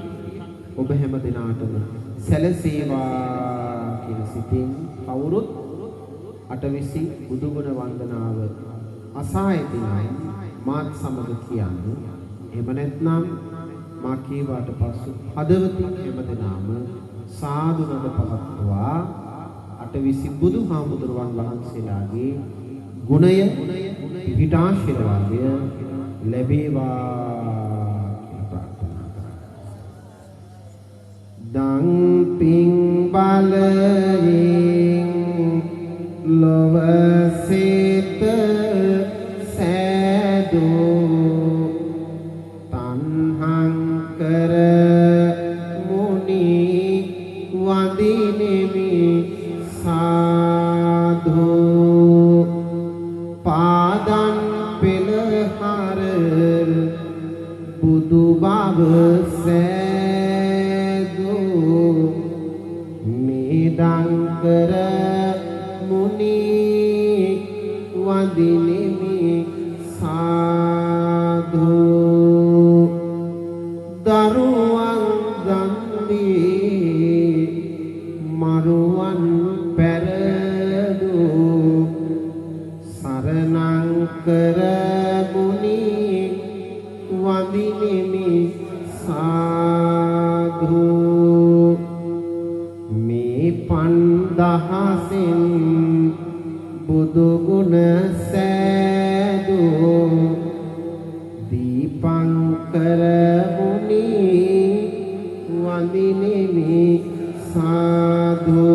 ඔබ හැම දිනාටම සැලසේවා කියන සිතින් කවුරුත් අටවිසි බුදු ගුණ වන්දනාව අසා ඇතිනයි මාත් සමග කියන්නේ. එහෙම නැත්නම් මා කීවාට පසු හදවතින් හැම දිනාම සාදු නද පවත්වා අටවිසි බුදුහාමුදුරුවන් වහන්සේලාගේ ගුණය පිටාශිර්වාදය ලැබේවා කියලා ප්‍රාර්ථනා කරා. දන් පිං බලයෙන් ලොව සිත සෑදෝ තණ්හං කර මුනි වඳිනෙමි සාධු පාදන් පෙළහර බුදු බව සෑදෝ මේදං කර මුනි වඳිනෙමි සාධු දරුවන් ගන්දී මරුවන් පැරදෝ සරණං කර මුනි වඳිනෙමි සා මුනි වඳිනෙමි සාදු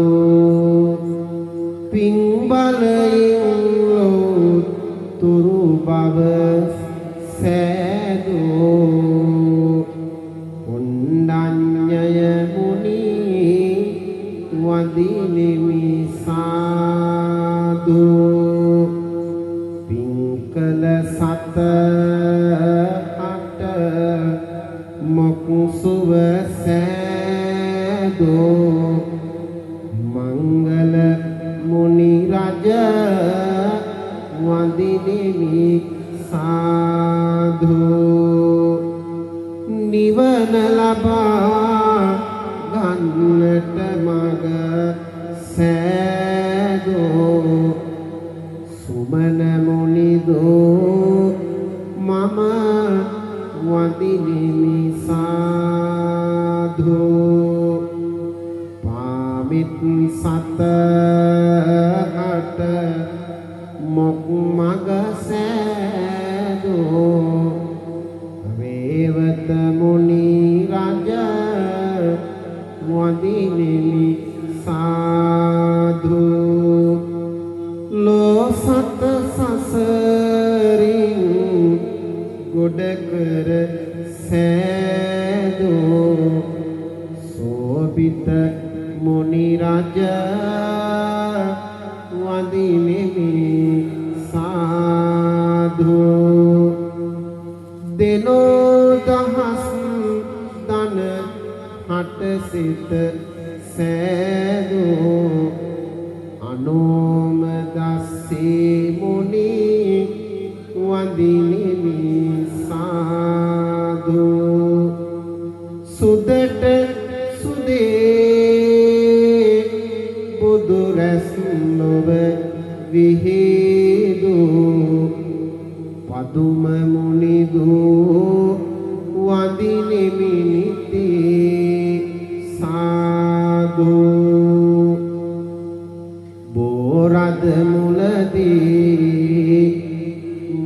පිං බලයෙන් ලෝතුරු බව සෑදෝ පුණ්ඩඤ්ඤය මුනි වඳිනෙමි සාදු පිංකල සත අට මොක් සුව සෑදෝ මංගල මුනි රජ වඳිනෙමි සාදු නිවන ලබා ගන්නට මග සෑදෝ සුමන මුනිදෝ මම වඳිනෙමි සාදු පාමිත් සත අට මොක් මග සෑදෝ වේවත මුනි රජ වඳිනෙමි සාදු ලෝ සත සසරින් ගොඩ කර සෑදෝ සෝබිත මුනි රජ වඳිනෙමි සාදු දෙනෝ දහස් දන හට සිත සෑදෝ අනෝම දස්සේ මුනි වඳිනෙමි සාදු සුදට සුදේ බුදු රැස් නොව විහිදු පදුම මුනිදු වඳිනෙමි නිති සාදු බෝරද මුලදී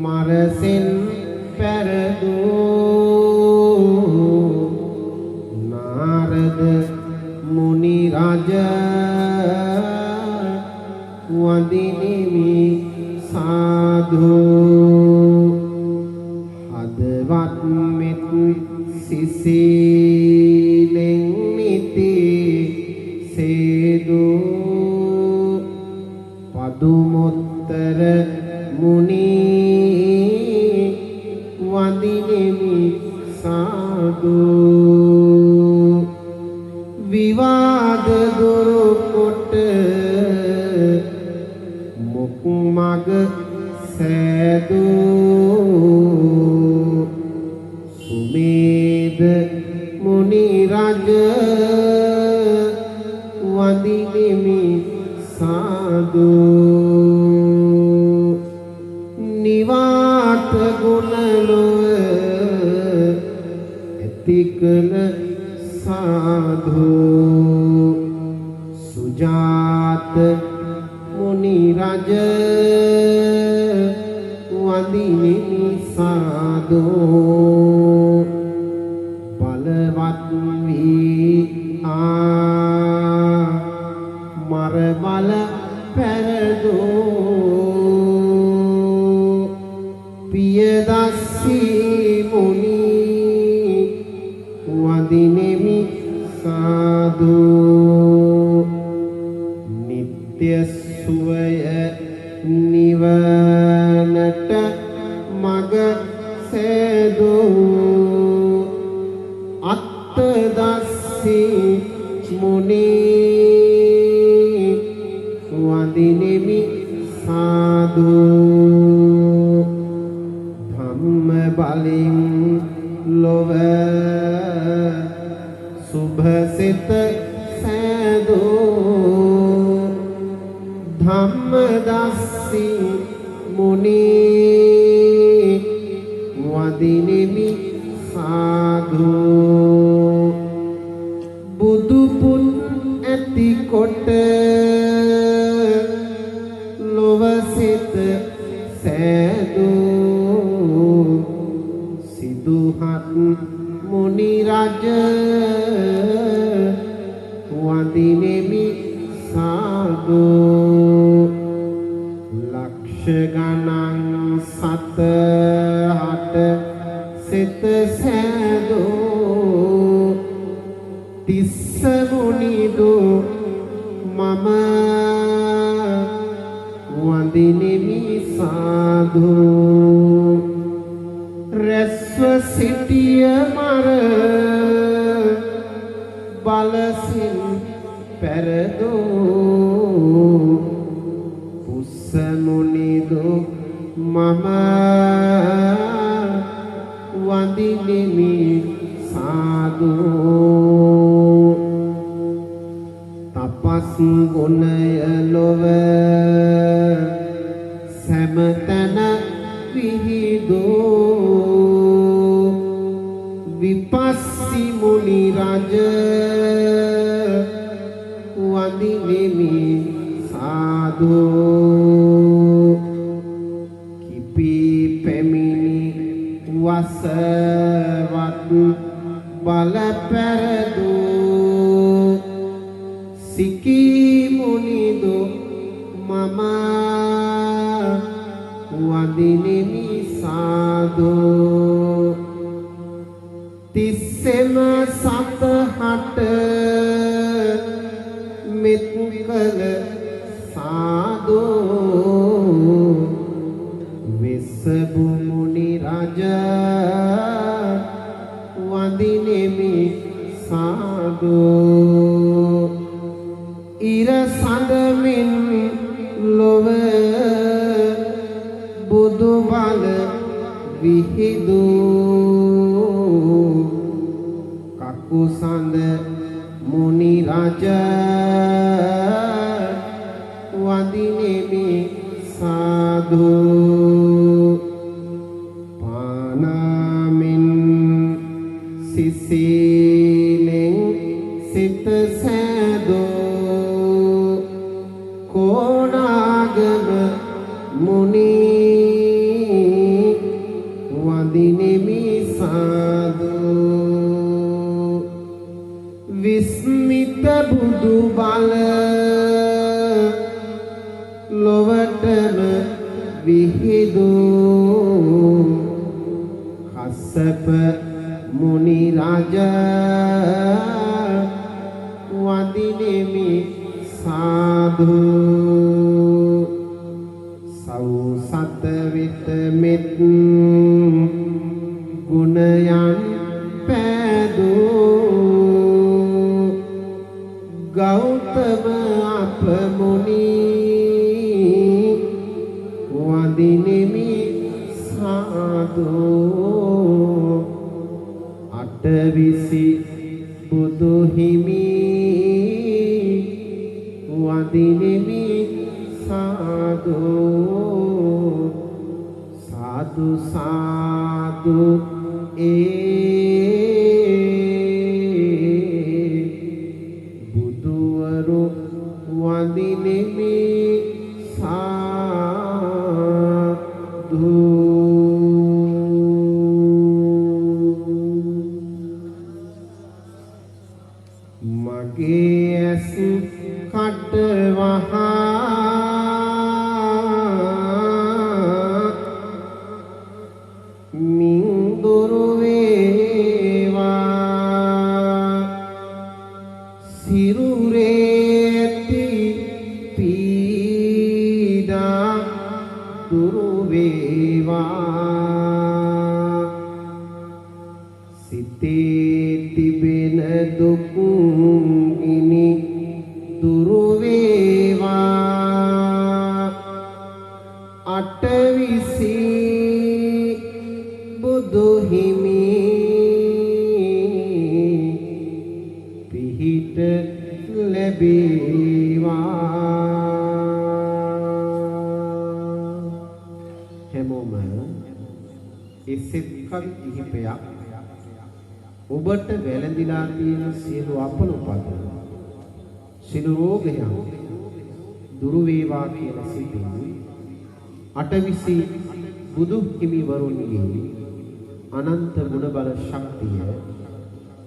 මරසෙන් පැරදූ නාරද මුනි රජ වඳිනෙමි සාදු හදවත් මෙත් සිසිලෙන් නිති සේදු පදුමුත්තර මුනි වඳිනෙමි සාදු විවාද දුරු කොට මොක් මග සෑදෝ සුමේද මුනි රජ වඳිනෙමි සාදු නිවාත ගුණලොව ඇතිකල සාදු සුජාත මුනි රජ වඳිනෙමි සාදු බලවත් වී මර බල පැරදෝ පියදස්සී මුනි වඳිනෙමි සාදු නිත්‍ය සුවය නිවනට මග සෑදෝ අත්තදස්සී මුනි වඳිනෙමි සාදු ධම්ම බලෙන් ලොව සුභසිත සෑදෝ ධම්ම දස්සී මුනි වඳිනෙමි සාදු බුදු පුත් ඇති කොට ලොව සිත සෑදෝ සිත බුදුහත් මුනි රජ වඳිනෙමි සාදු ලක්ෂ ගණන් සත හට සිත සෑදෝ තිස්ස මුනිදු මම වඳිනෙමි සාදු රැස්ව සිටිය මර බලසින් පැරදෝ පුස්ස මුනිදු මම වඳිනෙමි සාදු තපස් ගුණය ලොව සෑමතැන විහිදෝ විපස්සී මුනි රජ වඳිනෙමි සාදු කිපි පැමිණි වසවත් බල පැරදෝ සිකී මුනිදු මම වඳිනෙමි සාදු තිස්සෙම සතහට මෙත් කළ සාදු විස්සබු මුනි රජ වඳිනෙමි සාදු ඉර සඳමින් ලොව බුදු බල විහිදු කකුසඳ මුනි රජ වඳිනෙමි සාදු පානාමින් සිසිලෙන් සිත සෑදෝ කොණාගම මුනි වඳිනෙමි සාදු විස්මිත බුදු බල ලොවටම විහිදු කස්සප මුනි රජ වඳිනෙමි සාදු සෞසත විත මෙත් ගුණයන් පෑදෝ ගෞතම අප මුනි වඳිනෙමි සාදු අටවිසි බුදු හිමි වඳිනෙමි සාදු සාදු සාදු බුදුවරු වඳිනෙමි සාදු මගේ ඇස් කටවහා මින් දුරු වේවා සිරුරේ ඇති පීඩා දුරු වේවා සිතේ තිබෙන දුක් ගිනි දුරු වේවා අටවිසි බුදු හිමි පිහිට ලැබේවා හැමෝම ඒ සිත් කවි කිහිපයක් ඔබට වැළඳිලා තියෙන සියලු අපලොපද සියලු රෝගයන් දුරු වේවා කියලා සිතින් අටවිසි බුදු හිමිවරුන්ගේ අනන්ත ගුණ බල ශක්තිය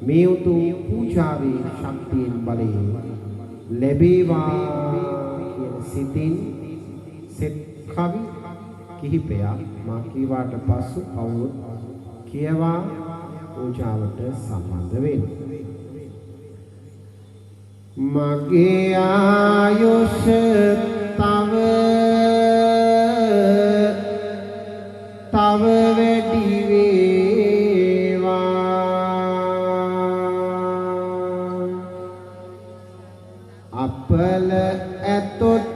මේ උතුම් පූජාවේ ශක්තියෙන් බලයෙන් ලැබේවා කියන සිතින් සෙත් කවි කිහිපයක් මා කීවාට පසු කවුරුත් කියවා පූජාවට සම්බන්ධ වෙන්න. මගේ ආයුෂ තව වැඩි වේවා අපල ඇතොත්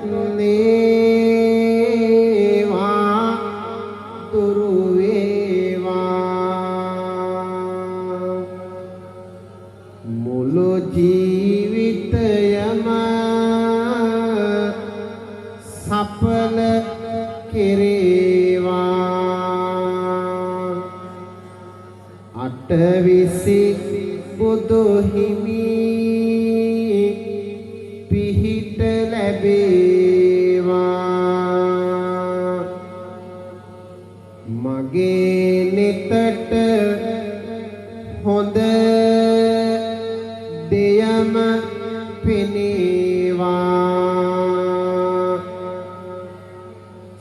නේවා දුරු වේවා මුළු ජීවිතයම සඵල කෙරේවා අටවිසි බුදු හිමි පිහිට ලැබේවා මගේ නෙතට හොඳ දෙයම පෙනේවා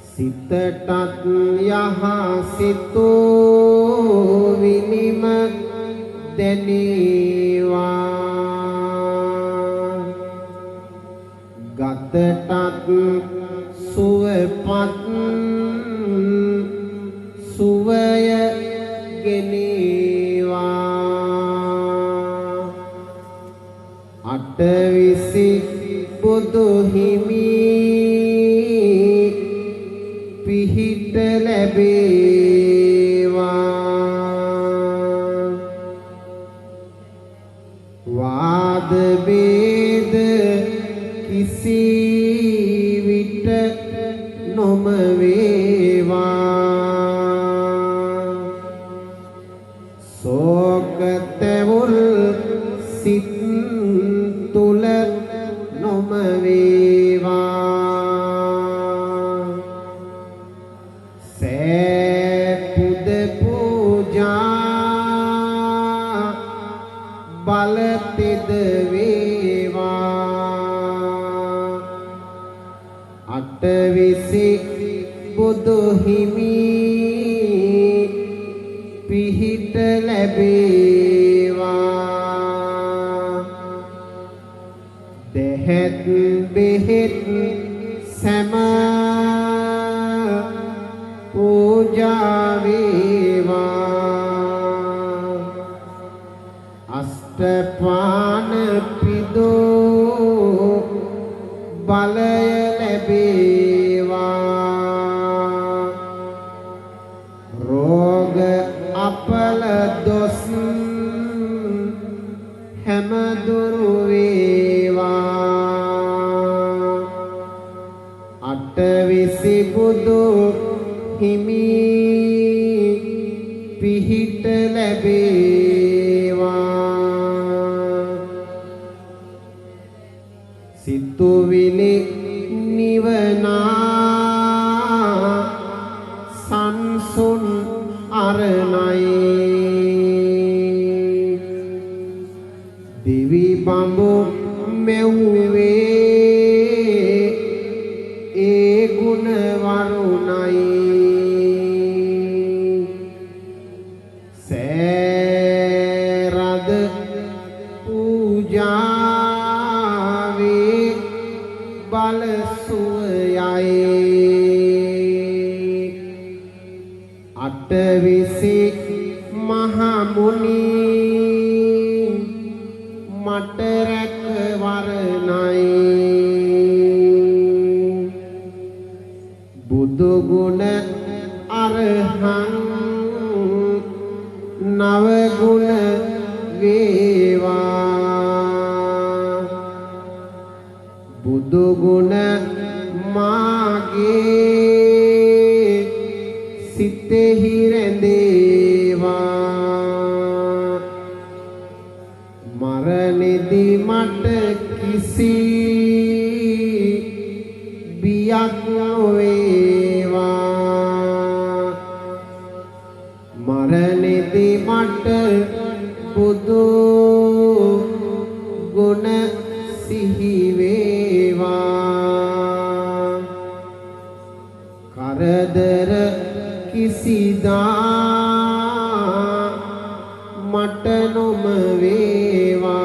සිතටත් යහසිතෝ විනිම දැනේවා ගතටත් සුවපත් සුවය ගෙනේවා අටවිසි බුදු හිමි පිහිට ලැබේවා වාද වේද කිසි විට නොම වේවා සෝක තැවුල් සිත් තුල නොම වේවා සෑපුද පූජා බලතෙද වේවා අටවිසි බුදු හිමි පිහිට ලැබේවා දෙහෙත් බෙහෙත් සෑම පූජා වේවා අෂ්ටපාන පිදෝ බලය ලැබේවා රෝග අපල දොස් හැම දුරු වේවා අටවිසි බුදු හිමි පිහිට ලැබේවා සිතුවිලි නිවනා සංසුන් අරණයි දිවි බඹු මෙව්වේ ඒ ගුණ වරුණයි සෑරද පූජාවේ බල සුවයයි අටවිසි මහ මුනි මට රැක වරණයි බුදු ගුණ අරහං නව ගුණ වේවා බුදු ගුණ මාගේ සිතෙහි රැඳේවා මරණෙදි මට කිසි බියක් නොවේවා මරණ නිදි මට බුදු ගුණ සිහි වේවා කරදර කිසිදා මට නොම වේවා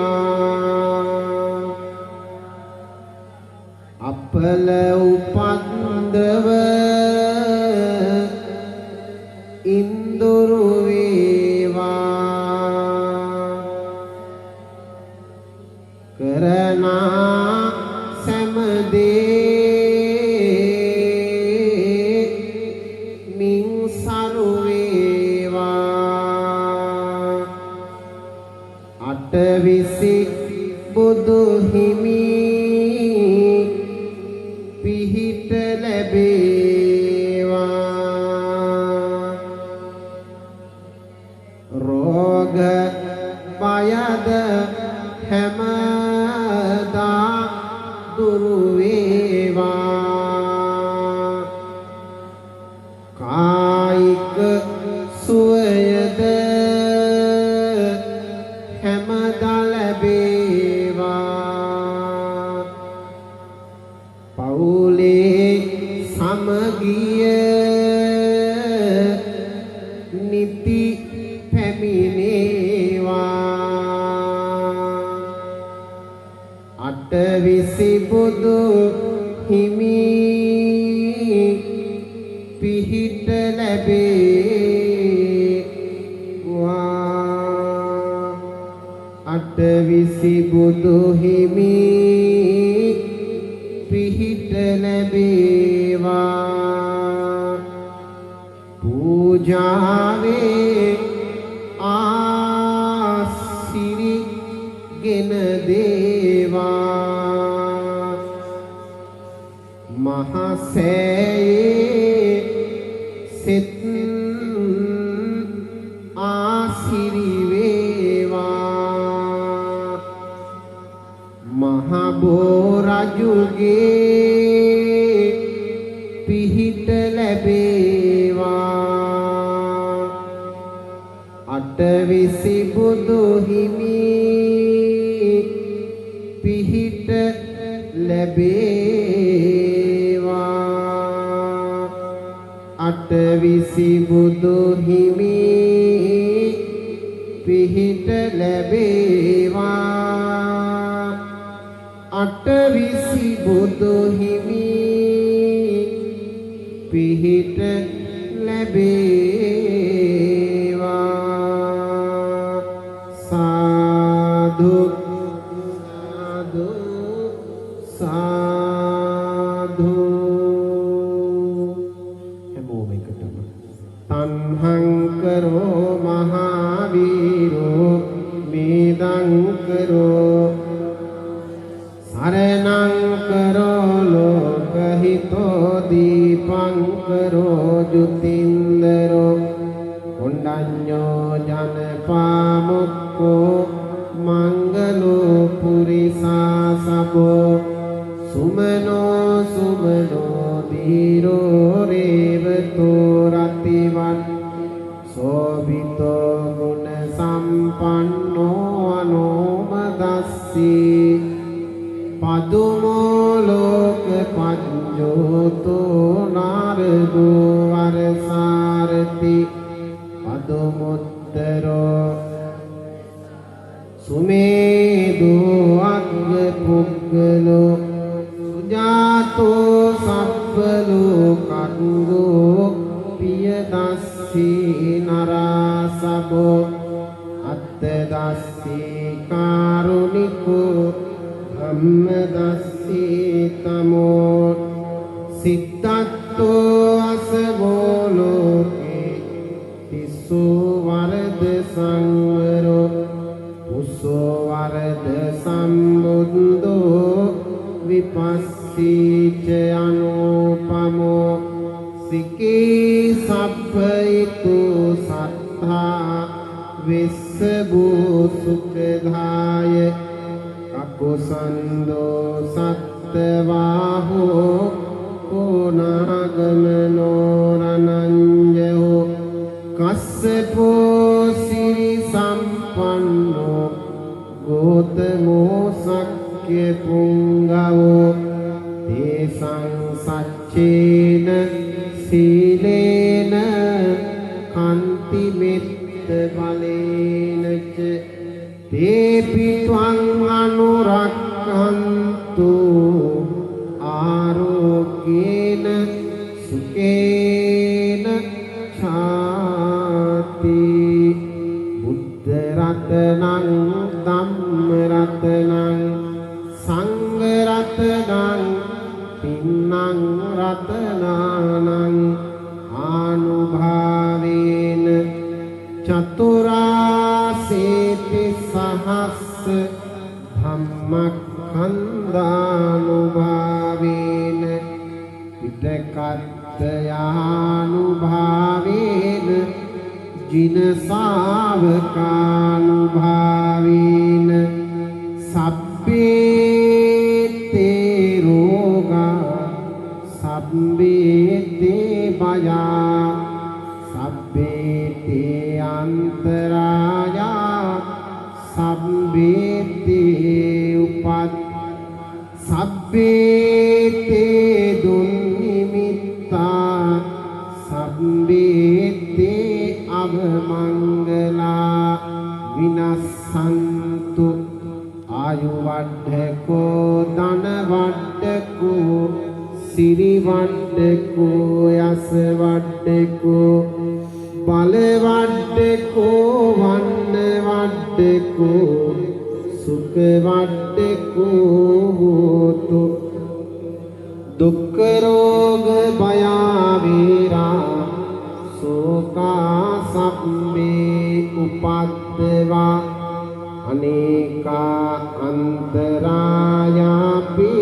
අපල උපන්දව ඉන්දුරු වේවා කරනා සෑමදේ මින් සරු වේවා අටවිසි බුදු හිමි පිහිට ලැබේවා රෝග බයද හැමදා දුරු වේවා කායික සුවයද හැමදා ලැබේවා පවුලේ සමගිය නිති පැමිණේවා අටවිසි බුදු හිමි පිහිට ලැබේවා අටවිසි බුදු හිමි පිහිට ලැබේවා පූජාවේ ආසිරි ගෙන දේවා මහසෑයේ සිත ආසිරි වේවා මහබෝ රජුගේ පිහිට ලැබේවා අටවිසි බුදු හිමි පිහිට ලැබේවා අටවිසි බුදු හිමි පිහිට ලැබේවා අටවිසි බුදු හිමි පිහිට ලැබේවා සාදු සාදු සාදු හැමෝම එකටම තණ්හං කරෝ මහාවීරෝ මේදං කරෝ සරණං කරෝ ලෝකහිතෝ දීපං කරෝ ජුතින්දරෝ කොණ්ඩඤ්ඤෝ ජනපාමුක්ඛෝ මංගලෝ පුරිසා සබෝ සුමනෝ සුමනෝ ධීරෝ රේවතෝ රතිවන් සෝභිතෝ ගුණ සම්පන්නෝ අනෝමදස්සී පදුමෝ ලෝක පඤ්ඤෝතෝ නාරදෝ වරසාරති පදුමුත්තරෝ සුමේදෝ අග්ග පුග්ගලෝ සුජාතෝ සබ්බලෝකංගෝ පියදස්සී නරාසබෝ අත්තදස්සී කාරුණිකෝ ධම්මදස්සී තමෝ සිත්තත්තෝ අසවෝ ලෝකේ තිස්සෝ වරද සංවරෝ පුස්සෝ වරද සම්බුද්ධෝ විපස්සීච අනුපමෝ සිකී සබ්බයිතු සත්තා විස්සබෝ සුඛදාය අකුසන්தோ සත්තවාහෝ කෝනාගමනෝ රණංජෝ කස්සපෝ සිරි සම්පන්නෝ ගෝතමෝ සක්්‍ය පුංගවෝ තේසං සච්චේන සීලේන කන්ති මෙත්ත බලේනච තේපි ත්වං අනුරක්ඛන්තු ආරෝග්‍යේන සුකේන ඡාති බුද්ධ රතනං ධම්ම රතනං සංඝ රතනං පින්නං රතනානං ආනුභාවේන චතුරාසේති සහස්ස ධම්මක්ඛන්දානුභාවේන පිටකත්තයානුභාවේන ජින ශාවකානුභාවේන සබ්බේතේ රෝගා සබ්බේතේ භයා සබ්බේතේ අන්තරායා සබ්බේතේ උපත් සබ්බේතේ දුන්නිමිත්තා සබ්බේතේ අවමංගලා විනස්සන්තු ආයුවඩ්ඩකෝ ධනවඩ්ඩකෝ සිරිවඩ්ඩකෝ යසවඩ්ඩකෝ බලවඩ්ඩකෝ වන්නවඩ්ඩකෝ සුඛවඩ්ඩකෝ හෝතු දුක්ඛ රෝග භයාවේරා සෝකා සම්මේ උපද්දවා අනේකා අන්තරායාපි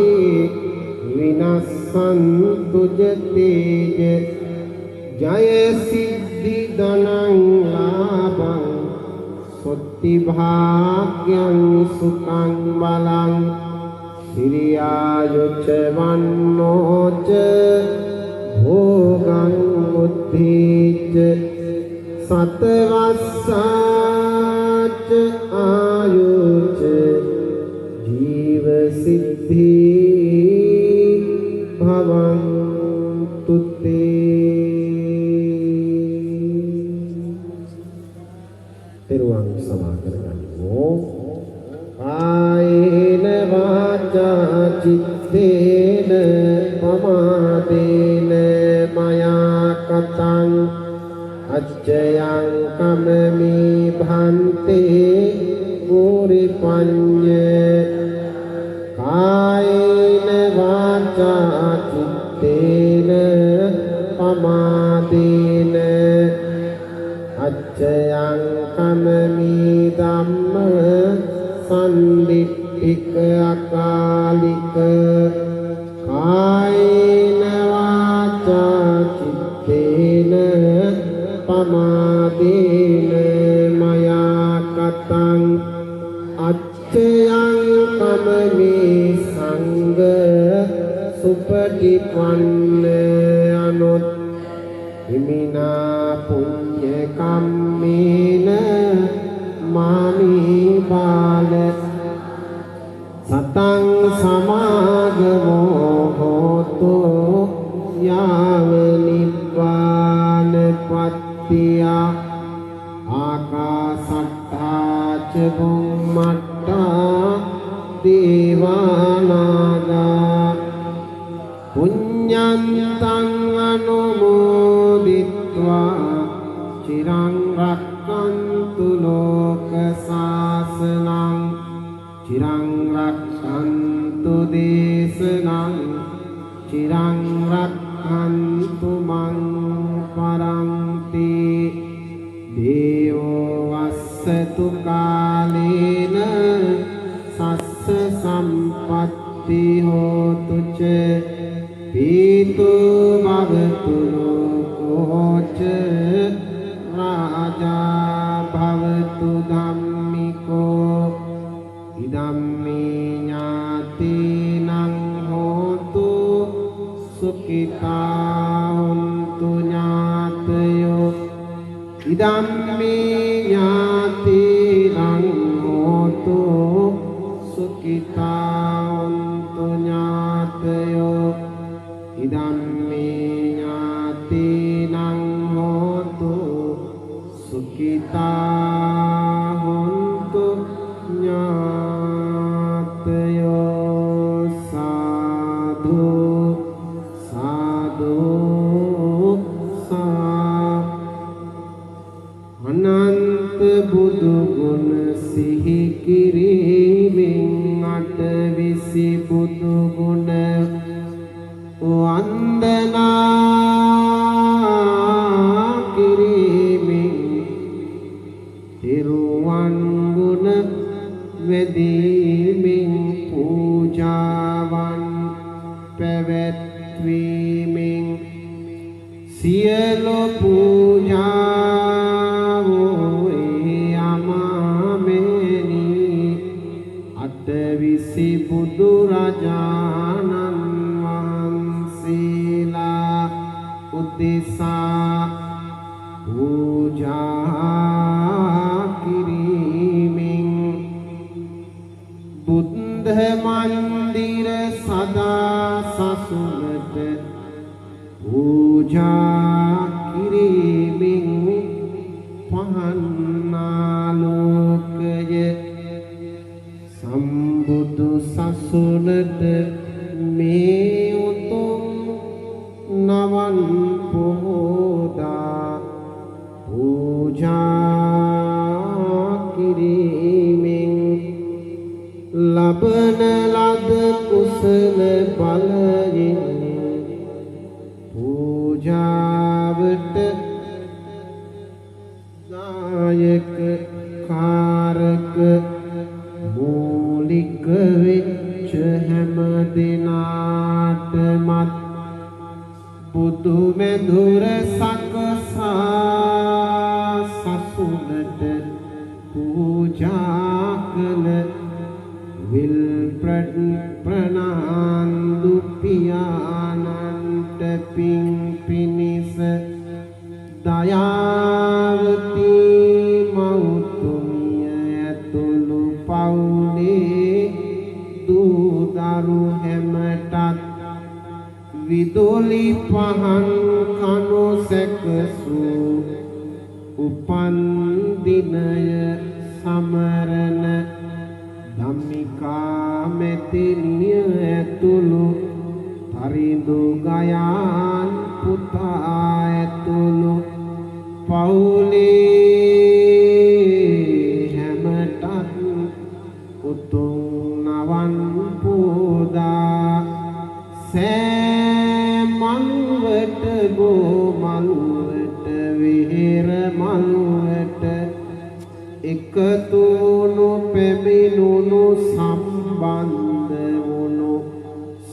විනස්සන්තු ජතේජ ජය සිද්ධි ධනං ලාභං සොත්ති භාග්‍යං සුඛං බලං සිරියායුච්ච වන්නෝච භෝගං උද්ධීච්ච සතවස්සාච ආයුච්ච ජීව සිද්ධි භවන්තු තෙරුවන් සමා කරගනිමු. කායේන වාචා චිත්තේන පමාදේන මයා කතං අච්චයං කමමි භන්තේ ගෝරි පඤ්ඤ කායේන වාචා චිත්තේන පමාදේන අච්චයං කමමි ධම්ම සම්දිට්ඨික අකාලික කායේන වාචා චිත්තේන පමාදේන මයා කතං අච්චයං කමමි සංඝ සුපටිපන්න අනුත් හිමිනා පුඤ්ඤ කම්මේන මාමි බාල සතං සමාගමෝ හෝතු යාව නිබ්බාන පත්තිය ආකාසට්ඨා ච බුම්මට්ඨා දේවානාගා පුඤ්ඤන්තං අනුමෝදිත්වා චිරං රක්ඛන්තු ලෝක සාසනං චිරං රක්ඛන්තු දේශනං චිරං රක්ඛන්තු මං පරන්ති දේවෝ වස්සතු කාලේන සස්ස සම්පත්ති හෝතු ච පීතු භවතු ලෝකෝච රාජා භවතු ධම්මිකෝ ඉදම්මේ ඥාතිනං හෝතු සුඛිතා හොන්තු ඥාතයෝ ඉදම්මේ සුඛිතා හොන්තු ඥාතයෝ සාදු සාදු සා අනන්ත බුදු ගුණ සිහි කිරීමෙන් අටවිසි බුදු ගුණ වන්දනා කිරීමෙන් තිරුවන් ගුණ වෙදීමෙන් පූජාවන් පැවැත්වීමෙන් සියලු පූජාවෝ යමාමෙනි අටවිසි බුදුරජාණන් වහන්සේලා උදෙසා පූජා කිරීමෙන් බුද්ධ මන්දිර සදා සසුනට පූජා කිරීමෙන් පහන්නාලෝකය සම්බුදු සසුනට මේ උතුම් නවන් පොහෝදා පූජා කිරීමෙන් ලබන ලද කුසල බලයෙන් පූජාවට දායක කාරක මූලික වෙච්ච හැම දිනාටමත් බුදු මෙදුර සකසා සසුනට පූජා කළ විල් ප්‍රනාන්දු පියාණන්ට පින් පිනිස දයාවති මෞතුමිය ඇතුළු පවුලේ දූ දරු හැමටත් විදුලි පහන් කනු සැකසූ උපන් දිනය සමරන ධම්මිකා මෙතිනිය ඇතුළු තරිඳු ගයාන් පුතා ඇතුළු පවුලේ හැමටත් උතුම් නවන් පූදා සෑමල්වට ගෝමල්වට විහෙර මල්වට එකතුණු පැමිණුණු සම්බන්ධ වුණු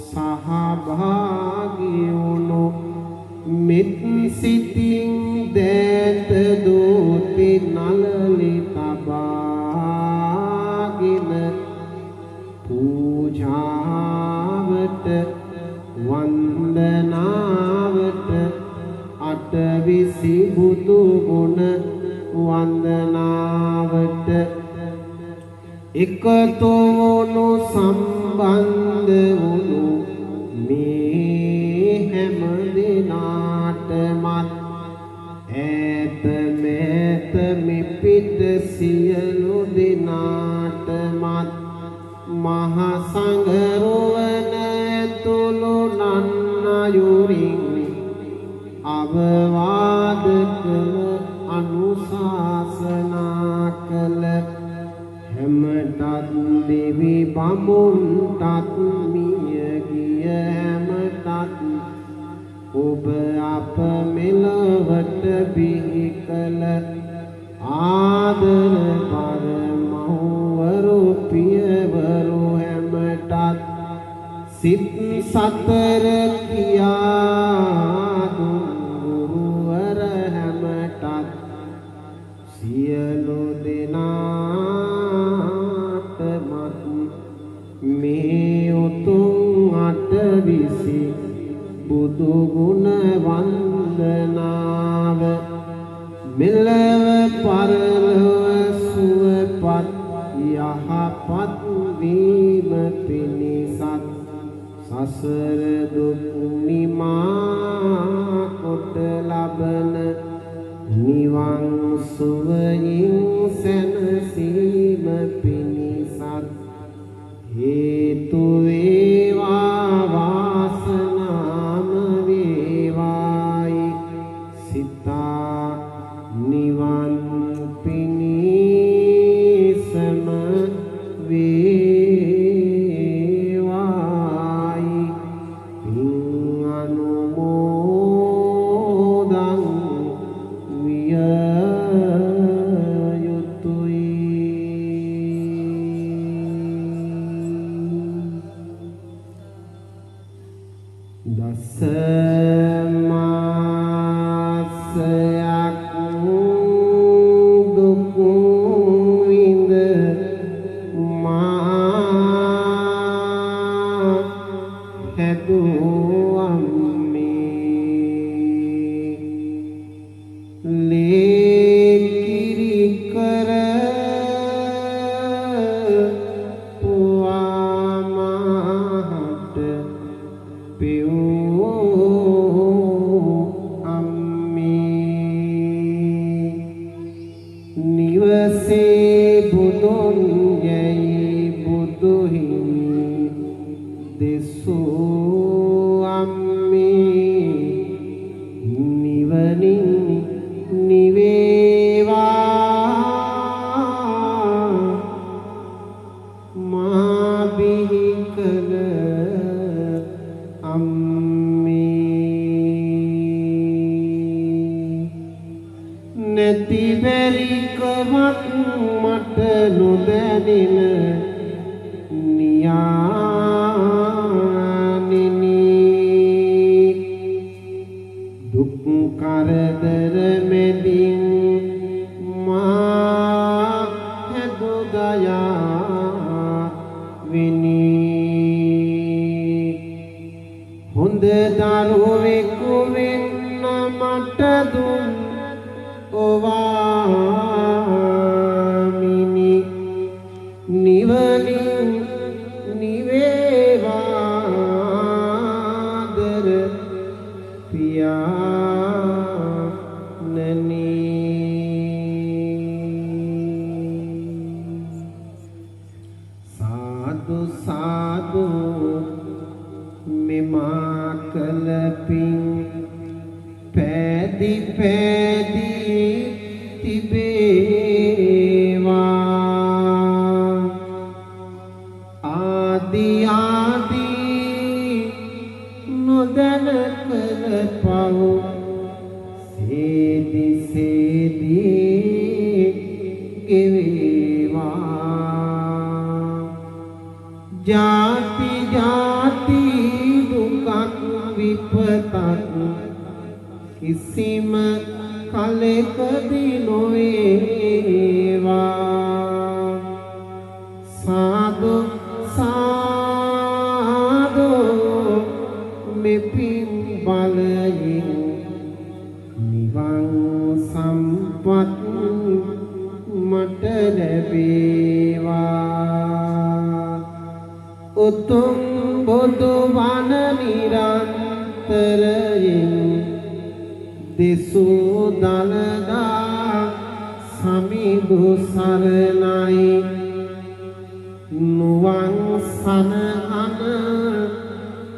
සහභාගී වුණු මෙත් සිතින් දෑත දෝති නලලි තබාගෙන පූජාවට වන්දනාවට අටවිසි බුදු ගුණ වන්දනාවට එකතු වුණු සම්බන්ධ වුණු මේ හැම දිනාටමත් ඈත මෑත මෙපිට සියලු දිනාටමත් මහ සංඝරුවන ඇතුළු නන්නයුරින් අවවාද කළ අනුශාසනා කළ හැමටත් දෙවි බමුණටත් මියගිය හැමටත් ඔබ අප මෙලොවට බිහි කළ ආදර බර මව්වරු පියවරු හැමටත් සිත් සතර කියා දුන් ගුරුවර හැමටත් සියලු දෙනාටමත් මේ උතුම් අටවිසි බුදු ගුණ වන්දනාව මෙලව පරලොව සුවපත් යහපත් වීම පිණිසත් සසර දුක් නිමා කොට ලබන නිවන් සුව සුවයින් සැනසීම පිණිසත් හේතු වේවා වාසනාම වේවායි සිතා නිවන් පිණිසම වේවායි පින් අනුමෝදන් විය දස මාසයක් දුක් විඳ මා හැදුවම්මේ ලේකිරි කර පුවාමහට පියෝ අම්මේ නිවසේ බුදුන් යැයි බුදුහිමි දෙසෝ අම්මේ නිවනින් නිවේවා මා බිහි කළ නැති බැරිකමක් මට නොදැනෙන නියානිනි දුක් කරදර මෙදින් මා හැදු දයා විනි හොඳ දරුවෙකු වෙන්න මට දුන් ඔවාමිනි නිවනින් නිවේවාදර පියාණනි සාදු සාදු මෙමා කළ පින් පැදි පැදි තිබේවා ආදි ආදි නොදැන කළ පව් සේදි සේදි ගෙවේවා ජාති ජාති දුකක් විපතක් කිසිම කලෙකදී නොවේවා සාදු සාදු මෙපින් බලයෙන් නිවන් සම්පත් මට ලැබේවා උතුම් බුදු වන නිරන්තරයෙන් දෙසූ දළදා සමිඳු සරණයි නුවන් සනහන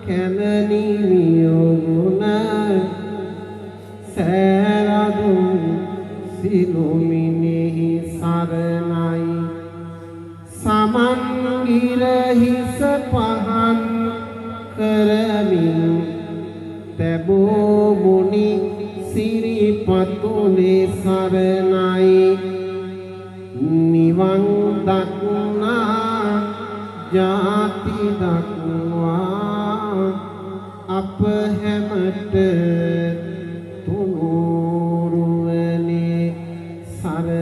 කැලණි වියුණ සෑරදුන් සිළුමිනෙහි සරණයි සමන් ගිරහිස පහන් කරමින් තැබූ මුනි සිරිපතුලේ සරණයි නිවන් දක්නා ජාති දක්වා අප හැමට තුනුරුවනේ සරණයි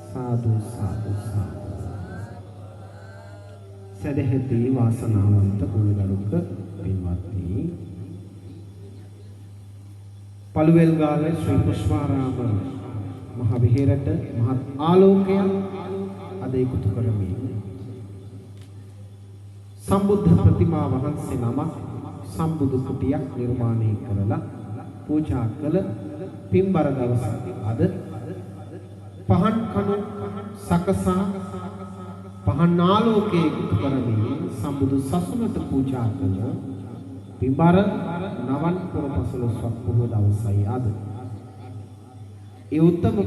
සාදු සාදු සාදු සදහෙති වාසනාවන්ත ගුණගරුක පින්වත්නි පළුවෙල්ගාව ශ්‍රී පුෂ්පාරාම මහ විහෙරට මහත් ආලෝකයක් අද එකතු කරමින් සම්බුද්ධ ප්‍රතිමා වහන්සේ නමක් සම්බුදු කුටියක් නිර්මාණය කරලා පූජා කළ පින්බර දවස අද පහන් කණු සකසා පහන් ආලෝකයේ යුතු කරමින් සම්බුදු සසුනට පූජා කළ පින්බර නවන් පුර 15ක් පොහොය දවසයි අද. ඒ උත්තම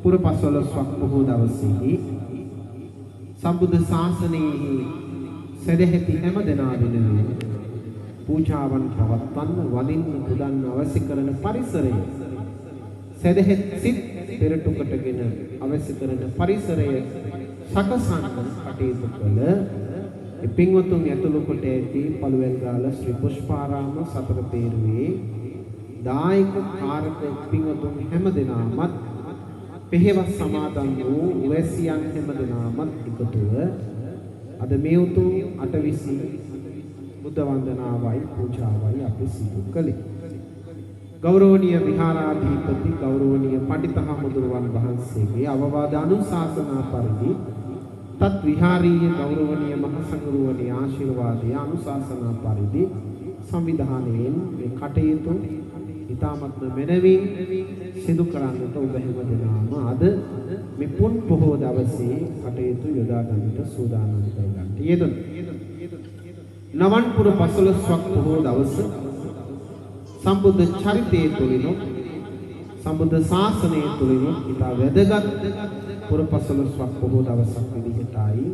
පුර 15ක් පොහොය දවසේදී සම්බුද්ධ ශාසනයේ සදැහැති හැම දෙනා වෙනුවෙන් පූජාවන් පවත්වන්න වදින්න පුදන්න අවශ්‍ය කරන පරිසරය සදැහැත් සිත් පෙරටු කොටගෙන අවශ්‍ය කරන පරිසරය සකසන්න කටයුතු කළ පින්වතුන් ඇතුළු කොට ඇති පළුවැල්ගාල ශ්‍රී පුෂ්පාරාම සතර තේරුවේ දායක කාරක පින්වතුන් හැම දෙනාමත් පෙහෙවස් සමාදන් වූ වැසියන් හැම දෙනාමත් එකතුව අද මේ උතුම් අටවිසි බුද්ධ වන්දනාවයි පූජාවයි අපි සිදු කළේ. ගෞරවනීය විහාරාධිපති ගෞරවනීය පඬිතුහාමුදුරුවන් වහන්සේගේ අවවාද අනුශාසනා පරිදි තත් විහාරීය ගෞරවනීය මහසඟරුවනේ ආශිර්වාදයේ අනුශාසනා පරිදි සංවිධානයෙන් මේ කටයුතු ඉතාමත්ම මෙනවින් සිදු කරන්නට ඔබ හැම දෙනාම අද මේ පුන් පොහොය දවසේ කටයුතු යොදා ගන්නට සූදානම් කරගන්න යෙදුණා. නවන් පුර 15ක් පොහොය දවස සම්බුද්ධ චරිතයේ තුලින් සම්බුද්ධ ශාසනයේ තුලින් ඉතා වැදගත් පුර 15ක් පොහොය දවසක් විදිහටයි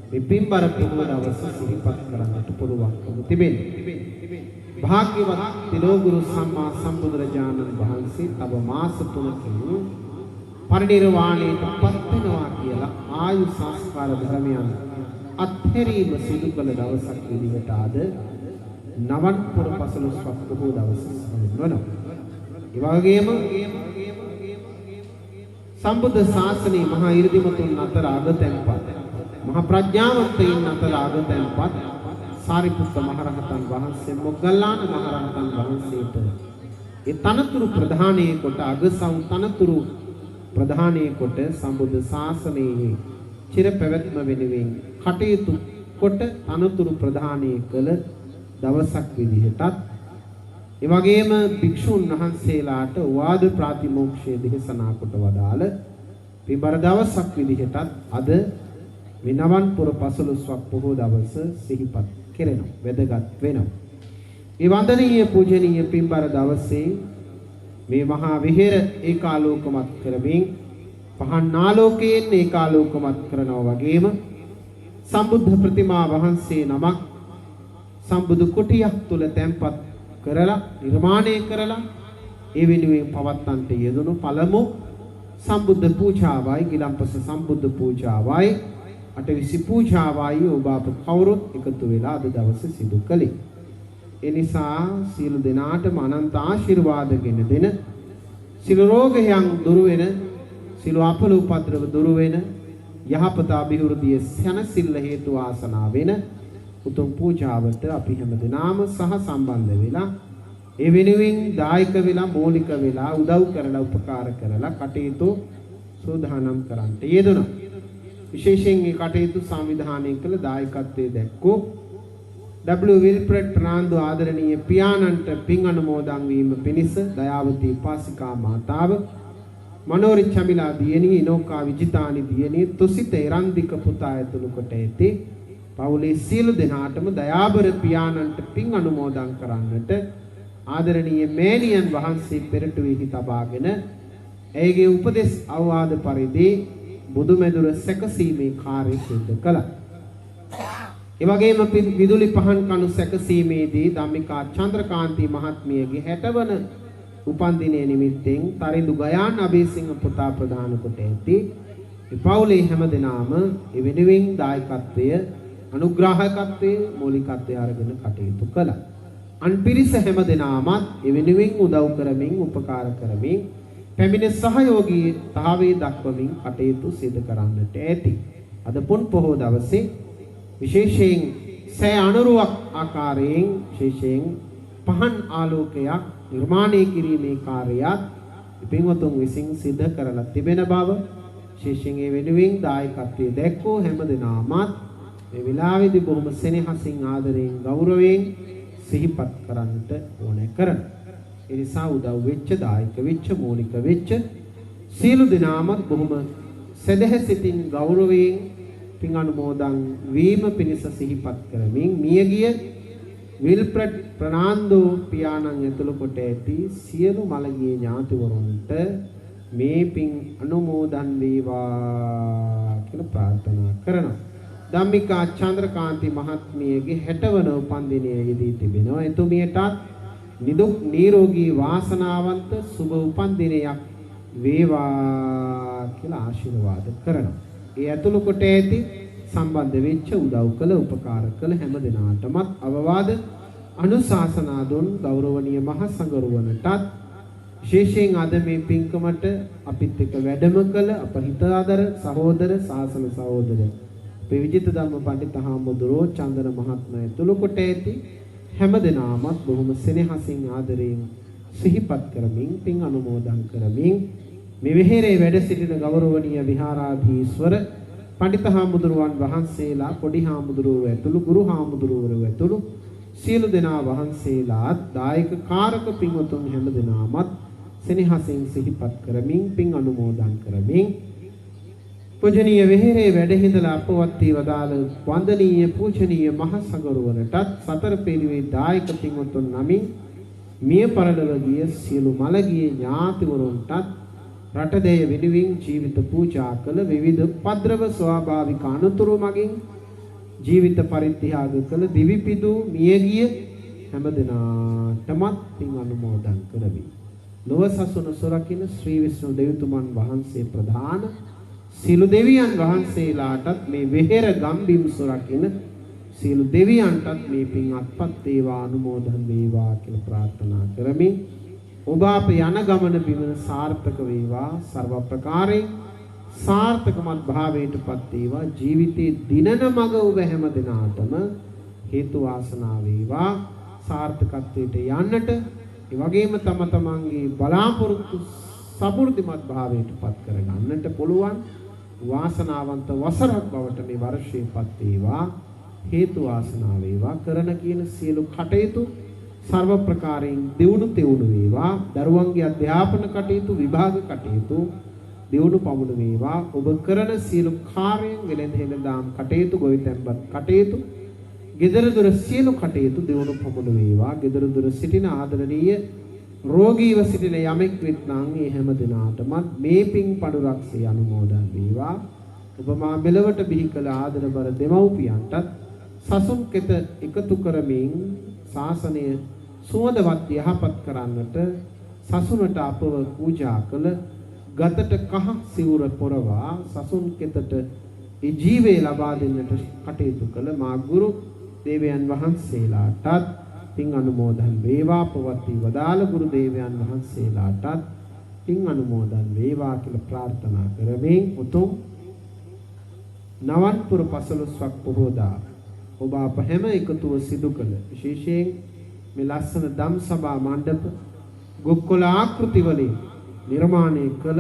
මේ පින්බර පොහොය දවස සිහිපත් කරන්නට පුළුවන්කම තිබෙනවා. භාග්‍යවත් තිලෝගුරු සම්මා සම්බුදුරජාණන් වහන්සේ තව මාස 3කින් පරිනිර්වාණයට පත් වෙනවා කියලා ආයු සංස්කාර ධර්මයන් අත්හැරීම සිදු කළ දවසක් විදිහට අද නවන් පුර 15ක් පොහොය දවස වෙනවා. ඒ වගේම සම්බුද්ධ ශාසනයේ මහා 이르දිමතුන් අතර අගතැන්පත් මහා ප්‍රඥාවන්තයින් අතර අගතැන්පත් සාරිපුත්ත මහරහතන් වහන්සේ මොග්ගල්ලාන මහරහතන් වහන්සේට ඒ තනතුරු ප්‍රධානයේ කොට අගසව් තනතුරු ප්‍රධානයේ කොට සම්බුද්ධ ශාසනයේ චිර පැවැත්ම වෙනුවෙන් කටයුතු කොට තනතුරු ප්‍රධානයේ කළ දවසක් විදිහටත් ඒ වගේම භික්ෂුන් වහන්සේලාට වාද ප්‍රාතිමෝක්ෂය දේශනා කොට වදාළ පින්බර දවසක් විදිහටත් අද මේ නවන් පුර 15ක් පොහොය දවස සිහිපත් කෙරෙනවා වැදගත් වෙනවා. ඒ වන්දනීය පූජනීය පින්බර දවසේ මේ මහා විහෙර ඒකාලෝකමත් කරමින් පහන් ආලෝකයෙන් ඒකාලෝකමත් කරනවා වගේම සම්බුද්ධ ප්‍රතිමා වහන්සේ නමක් සම්බුදු කුටියක් තුල තැන්පත් කරලා නිර්මාණය කරලා ඒ වෙනුවෙන් පවත්වන්නට යෙදුණු පළමු සම්බුද්ධ පූජාවයි ගිලම්පස සම්බුද්ධ පූජාවයි අටවිසි පූජාවයි ඔබ අප කවුරුත් එකතු වෙලා අද දවසේ සිදු කළේ. ඒ නිසා සියලු දෙනාටම අනන්ත ආශිර්වාදගෙන දෙන සියලු රෝගයන් දුරු වෙන සියලු අපල උපද්‍රව දුරු වෙන යහපත අභිවෘද්ධිය සැනසෙල්ල හේතු ආසනාව වෙන උතුම් පූජාවට අපි හැම දිනම සහ සම්බන්ධ වෙලා ඒ වෙනුවෙන් දායක වෙලා මූලික වෙලා උදව් කරලා උපකාර කරලා කටයුතු සූදානම් කරන්නට යෙදුණා. විශේෂයෙන් මේ කටයුතු සංවිධානය කළ දායකත්වයේ දැක්වූ W විල්ප්‍රඩ් ප්‍රනාන්දු ආදරණීය පියාණන්ට පින් අනුමෝදන් වීම පිණිස දයාවතී පාසිකා මාතාව මනෝරි චමිලා දියණිය ඉනෝකා විජිතානි දියණිය තුසිත එරන්දික පුතා ඇතුළු කොට ඇති පවුලේ සියලු දෙනාටම දයාබර පියාණන්ට පින් අනුමෝදන් කරන්නට ආදරණීය මෑණියන් වහන්සේ පෙරටුවේහි තබාගෙන ඇයගේ උපදෙස් අවවාද පරිදි බුදුමෙදුර සැකසීමේ කාර්යය සිදු කළා. ඒ වගේම විදුලි පහන් කණු සැකසීමේදී ධම්මිකා චන්ද්‍රකාන්ති මහත්මියගේ 60 වන උපන්දිනය නිමිත්තෙන් තරිඳු ගයාන් අබේසිංහ පුතා ප්‍රදාන කොට ඇති මේ පවුලේ හැම දෙනාම ඒ වෙනුවෙන් දායකත්වය අනුග්‍රාහකත්වයේ මූලිකත්වයේ අරගෙන කටයුතු කළා. අන්පිරිස හැම දෙනාමත් ඒ වෙනුවෙන් උදව් කරමින් උපකාර කරමින් පැමිණ සහයෝගීතාවයේ දක්වමින් කටයුතු සිදු කරන්නට ඇති. අද පුන් පොහොය දවසේ විශේෂයෙන් සෑ අනුරුවක් ආකාරයෙන් විශේෂයෙන් පහන් ආලෝකයක් නිර්මාණය කිරීමේ කාර්යයත් පින්වතුන් විසින් සිදු කරලා තිබෙන බව විශේෂයෙන් ඒ වෙනුවෙන් දායකත්වයේ දැක්වූ හැම දෙනාමත් මේ විලාවේදී බොහොම සෙනෙහසින් ආදරයෙන් ගෞරවයෙන් සිහිපත් කරන්නට ඕනේ කරන. ඒ නිසා උදව් වෙච්ච, දායක වෙච්ච, මූලික වෙච්ච සියලු දෙනාම බොහොම සදහසිතින් ගෞරවයෙන් පින් අනුමෝදන් වීම පිණිස සිහිපත් කරමින් මියගිය විල්ප්‍රඩ් ප්‍රනාන්දෝ පියාණන් ඇතුළු කොට ඇති සියලු මළගිය ඥාතිවරුන්ට මේ පින් අනුමෝදන් වේවා කියලා ප්‍රාර්ථනා කරනවා. ධම්මිකා චන්ද්‍රකාන්ති මහත්මියගේ 60 වන උපන්දිනය යෙදී තිබෙනවා. එතුමියටත් නිදුක් නිරෝගී වාසනාවන්ත සුබ උපන්දිනයක් වේවා කියලා ආශිර්වාද කරනවා. ඒ ඇතුළු කොට ඇති සම්බන්ධ වෙච්ච උදව් කළ උපකාර කළ හැම දෙනාටමත් අවවාද අනුශාසනා දුන් ගෞරවනීය මහ සංඝරුවනටත් විශේෂයෙන් අද මේ පින්කමට අපිත් එක්ක වැඩම කළ අප හිතාදර සහෝදර ශාසන සහෝදර අපේ විජිත ධම්ම පඬිත හාමුදුරුවෝ චන්දන මහත්මයා ඇතුළු කොට ඇති හැම දෙනාමත් බොහොම සෙනෙහසින් ආදරයෙන් සිහිපත් කරමින් පින් අනුමෝදන් කරමින් මේ වෙහෙරේ වැඩ සිටින ගෞරවනීය විහාරාධීස්වර පඬිත හාමුදුරුවන් වහන්සේලා පොඩි හාමුදුරුවෝ ඇතුළු ගුරු හාමුදුරුවෝ ඇතුළු සියලු දෙනා වහන්සේලාත් දායක කාරක පින්වතුන් හැම දෙනාමත් සෙනෙහසින් සිහිපත් කරමින් පින් අනුමෝදන් කරමින් පූජනීය වෙහෙරේ වැඩ හිඳලා අපවත් වී වදාළ වන්දනීය පූජනීය මහ සංඝරුවනටත් සතර පිරිවේ දායක පින්වතුන් නමින් මිය පරලොව ගිය සියලු මළගිය ඥාතිවරුන්ටත් රටදෙය වෙනුවෙන් ජීවිත පූජා කළ විවිධ පද්‍රව ස්වාභාවික අනුතුරු මගින් ජීවිත පරිත්‍යාග කළ දිවිපිදු මියගිය හැම දෙනාටමත් පින් අනුමෝදන් කරමි. ලොව සසුන සොරකින ශ්‍රී විෂ්ණු දෙවිතුමන් වහන්සේ ප්‍රධාන සියලු දෙවියන් වහන්සේලාටත් මේ වෙහෙර ගම්බිම් සොරකින සියලු දෙවියන්ටත් මේ පින් අත්පත් වේවා අනුමෝදන් වේවා කියලා ප්‍රාර්ථනා කරමි. ඔබ අප යන ගමන බිමන සාර්ථක වේවා සර්ව ප්‍රකාරයෙන් සාර්ථකමත් භාවයටපත් වේවා ජීවිතේ දිනන මඟ ඔබ හැම දිනාටම හේතු වාසනා වේවා සාර්ථකත්වයට යන්නට ඒ වගේම තම තමන්ගේ බලාපොරොත්තු සමෘද්ධිමත් භාවයටපත් කරගන්නට පුළුවන් වාසනාවන්ත වසරක් බවට මේ වර්ෂයේපත් වේවා හේතු වාසනා වේවා කරන කියන සියලු කටයුතු සර්ව ප්‍රකාරයෙන් දියුණු තෙවුණු වේවා දරුවන්ගේ අධ්‍යාපන කටයුතු විභාග කටයුතු දියුණු පමුණු වේවා ඔබ කරන සියලු කාර්යයන් වෙලෙන් හෙළදාම් කටයුතු ගොවිතැන්පත් කටයුතු ගෙදර දොර සියලු කටයුතු දියුණු පමුණු වේවා ගෙදර දොර සිටින ආදරණීය රෝගීව සිටින යමෙක් වෙත්නම් මේ හැම දිනාටමත් මේ පින් පඩුරක්සේ අනුමෝදන් වේවා ඔබ මා මෙලවට බිහි කළ ආදරබර දෙමව්පියන්ටත් සසුන් කෙත එකතු කරමින් ශාසනය සුවඳවත් යහපත් කරන්නට සසුනට අපව පූජා කළ ගතට කහ සිවුර පොරවා සසුන් කෙතට ඒ ජීවේ ලබා දෙන්නට කටයුතු කළ මා ගුරු දේවයන් වහන්සේලාටත් පින් අනුමෝදන් වේවා පවත්වී වදාළ ගුරු දේවයන් වහන්සේලාටත් පින් අනුමෝදන් වේවා කියලා ප්‍රාර්ථනා කරමින් උතුම් නවන්පුර පසළොස්වක් පොහෝදා ඔබ අප හැම එකතුව සිදු කළ විශේෂයෙන් මේ ලස්සන ධම් සභා මණ්ඩප ගොක්කොල ආකෘති වලින් නිර්මාණය කළ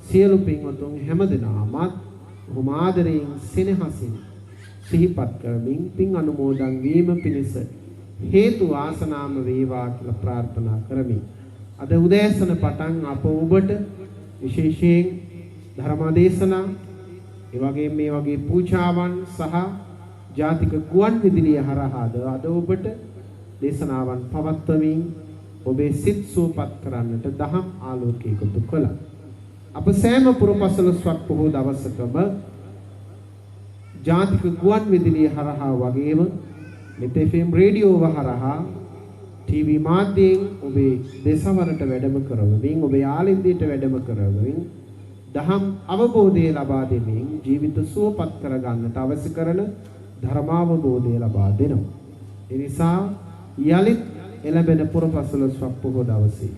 සියලු පින්වතුන් හැම දෙනාමත් බොහොම ආදරයෙන් සෙනෙහසින් සිහිපත් කරමින් පින් අනුමෝදන් වීම පිණිස හේතු වාසනාම වේවා කියලා ප්‍රාර්ථනා කරමි. අද උදෑසන පටන් අප ඔබට විශේෂයෙන් ධර්මාදේශනා ඒ වගේම මේ වගේ පූජාවන් සහ ජාතික ගුවන් විදුලිය හරහාද අද ඔබට දේශනාවන් පවත්වමින් ඔබේ සිත් සුවපත් කරන්නට දහම් ආලෝකයකට කළා. අප සෑම පුරපසළොස්වක් පොහෝ දවසකම ජාතික ගුවන් විදුලිය හරහා වගේම මෙත් FM රේඩියෝව හරහා ටීවී මාධ්‍යයෙන් ඔබේ දේශවලට වැඩම කරවමින් ඔබේ ආලින්දයට වැඩම කරවමින් දහම් අවබෝධය ලබා දෙමින් ජීවිත සුවපත් කරගන්නට අවශ්‍ය කරන ධර්මාවබෝධය ලබා දෙනවා. ඒ නිසා යලිත් එළඹෙන පුරපසළොස්වක් පොහෝ දවසේ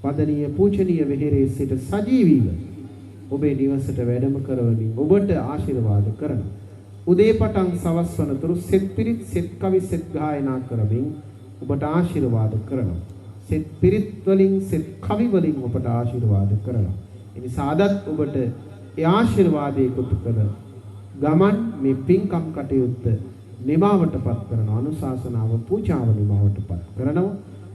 වදනීය පූජනීය වෙහෙරේ සිට සජීවීව ඔබේ නිවසට වැඩම කරවමින් ඔබට ආශිර්වාද කරනවා. උදේ පටන් සවස් වනතුරු සෙත් පිරිත් සෙත් කවි සෙත් ගායනා කරමින් ඔබට ආශිර්වාද කරනවා. සෙත් පිරිත් වලින් සෙත් කවි වලින් ඔබට ආශිර්වාද කරනවා. ඒ නිසා අදත් ඔබට ඒ ආශිර්වාදයේ කුතු කළ ගමන් මේ පින්කම් කටයුත්ත නිමාවටපත් කරන අනුශාසනාව පූජාව නිමාවටපත් කරනවා.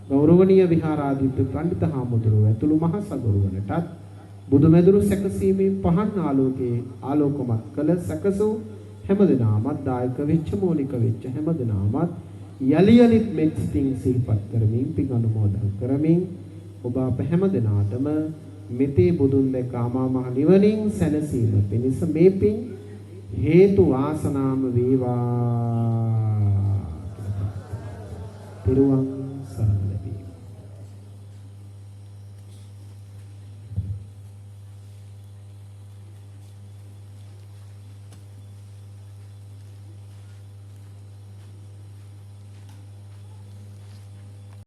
ගෞරවනීය විහාරාධිපති පඬිත හාමුදුරුවෝ ඇතුළු මහ සගරුවනටත් බුදුමෙදුරු සැකසීමේ පහන් ආලෝකයේ ආලෝකමත් කළ සැකසූ හැමදෙනාමත් දායක වෙච්ච මූලික වෙච්ච හැමදෙනාමත් යලි යලිත් මෙත් සිතින් සිහිපත් කරමින් පින් අනුමෝදන් කරමින් ඔබ අප හැමදෙනාටම මෙතේ බුදුන් දැක අමා මහ නිවනින් සැනසීම පිණිස මේ පින් හේතු වාසනාම වේවා. පිරුවන්